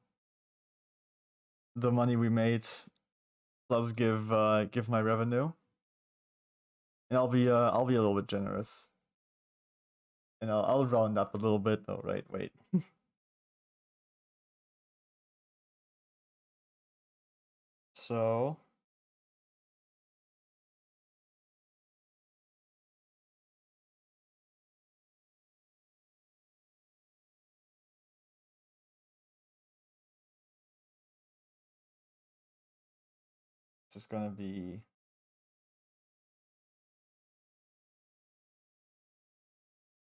B: the money we made plus give my revenue. And I'll be a little bit generous. And I'll round up a little bit. Oh right, wait. So this is gonna be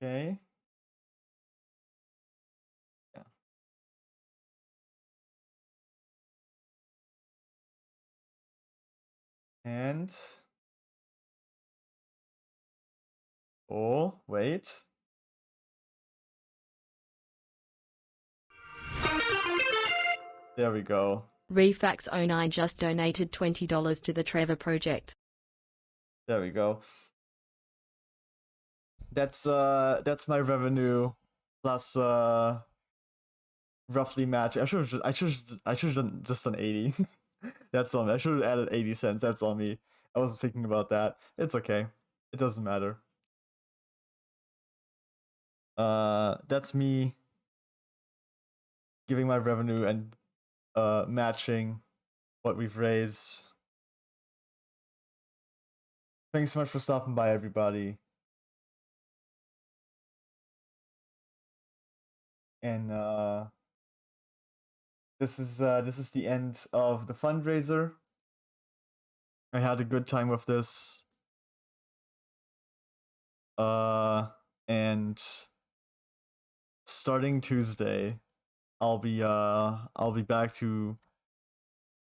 B: okay. Yeah. And oh wait. There we go.
G: Refax09 just donated $20 to the Trevor Project.
B: There we go. That's my revenue plus roughly match. I should have just done 80. That's on me. I should have added 80 cents. That's on me. I wasn't thinking about that. It's okay. It doesn't matter. That's me giving my revenue and matching what we've raised. Thanks so much for stopping by, everybody. And this is the end of the fundraiser. I had a good time with this. And starting Tuesday, I'll be back to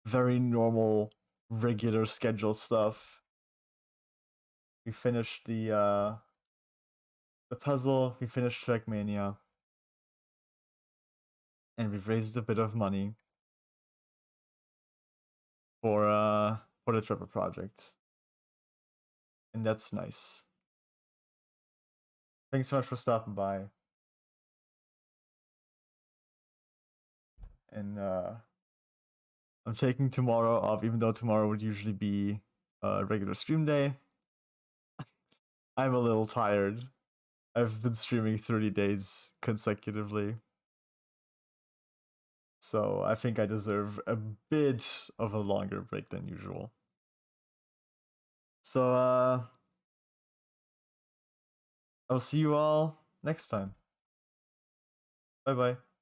B: very normal, regular schedule stuff. We finished the puzzle, we finished Trackmania, and we've raised a bit of money for the Trevor Project. And that's nice. Thanks so much for stopping by. And I'm taking tomorrow off, even though tomorrow would usually be a regular stream day. I'm a little tired. I've been streaming 30 days consecutively. So I think I deserve a bit of a longer break than usual. So I'll see you all next time. Bye bye.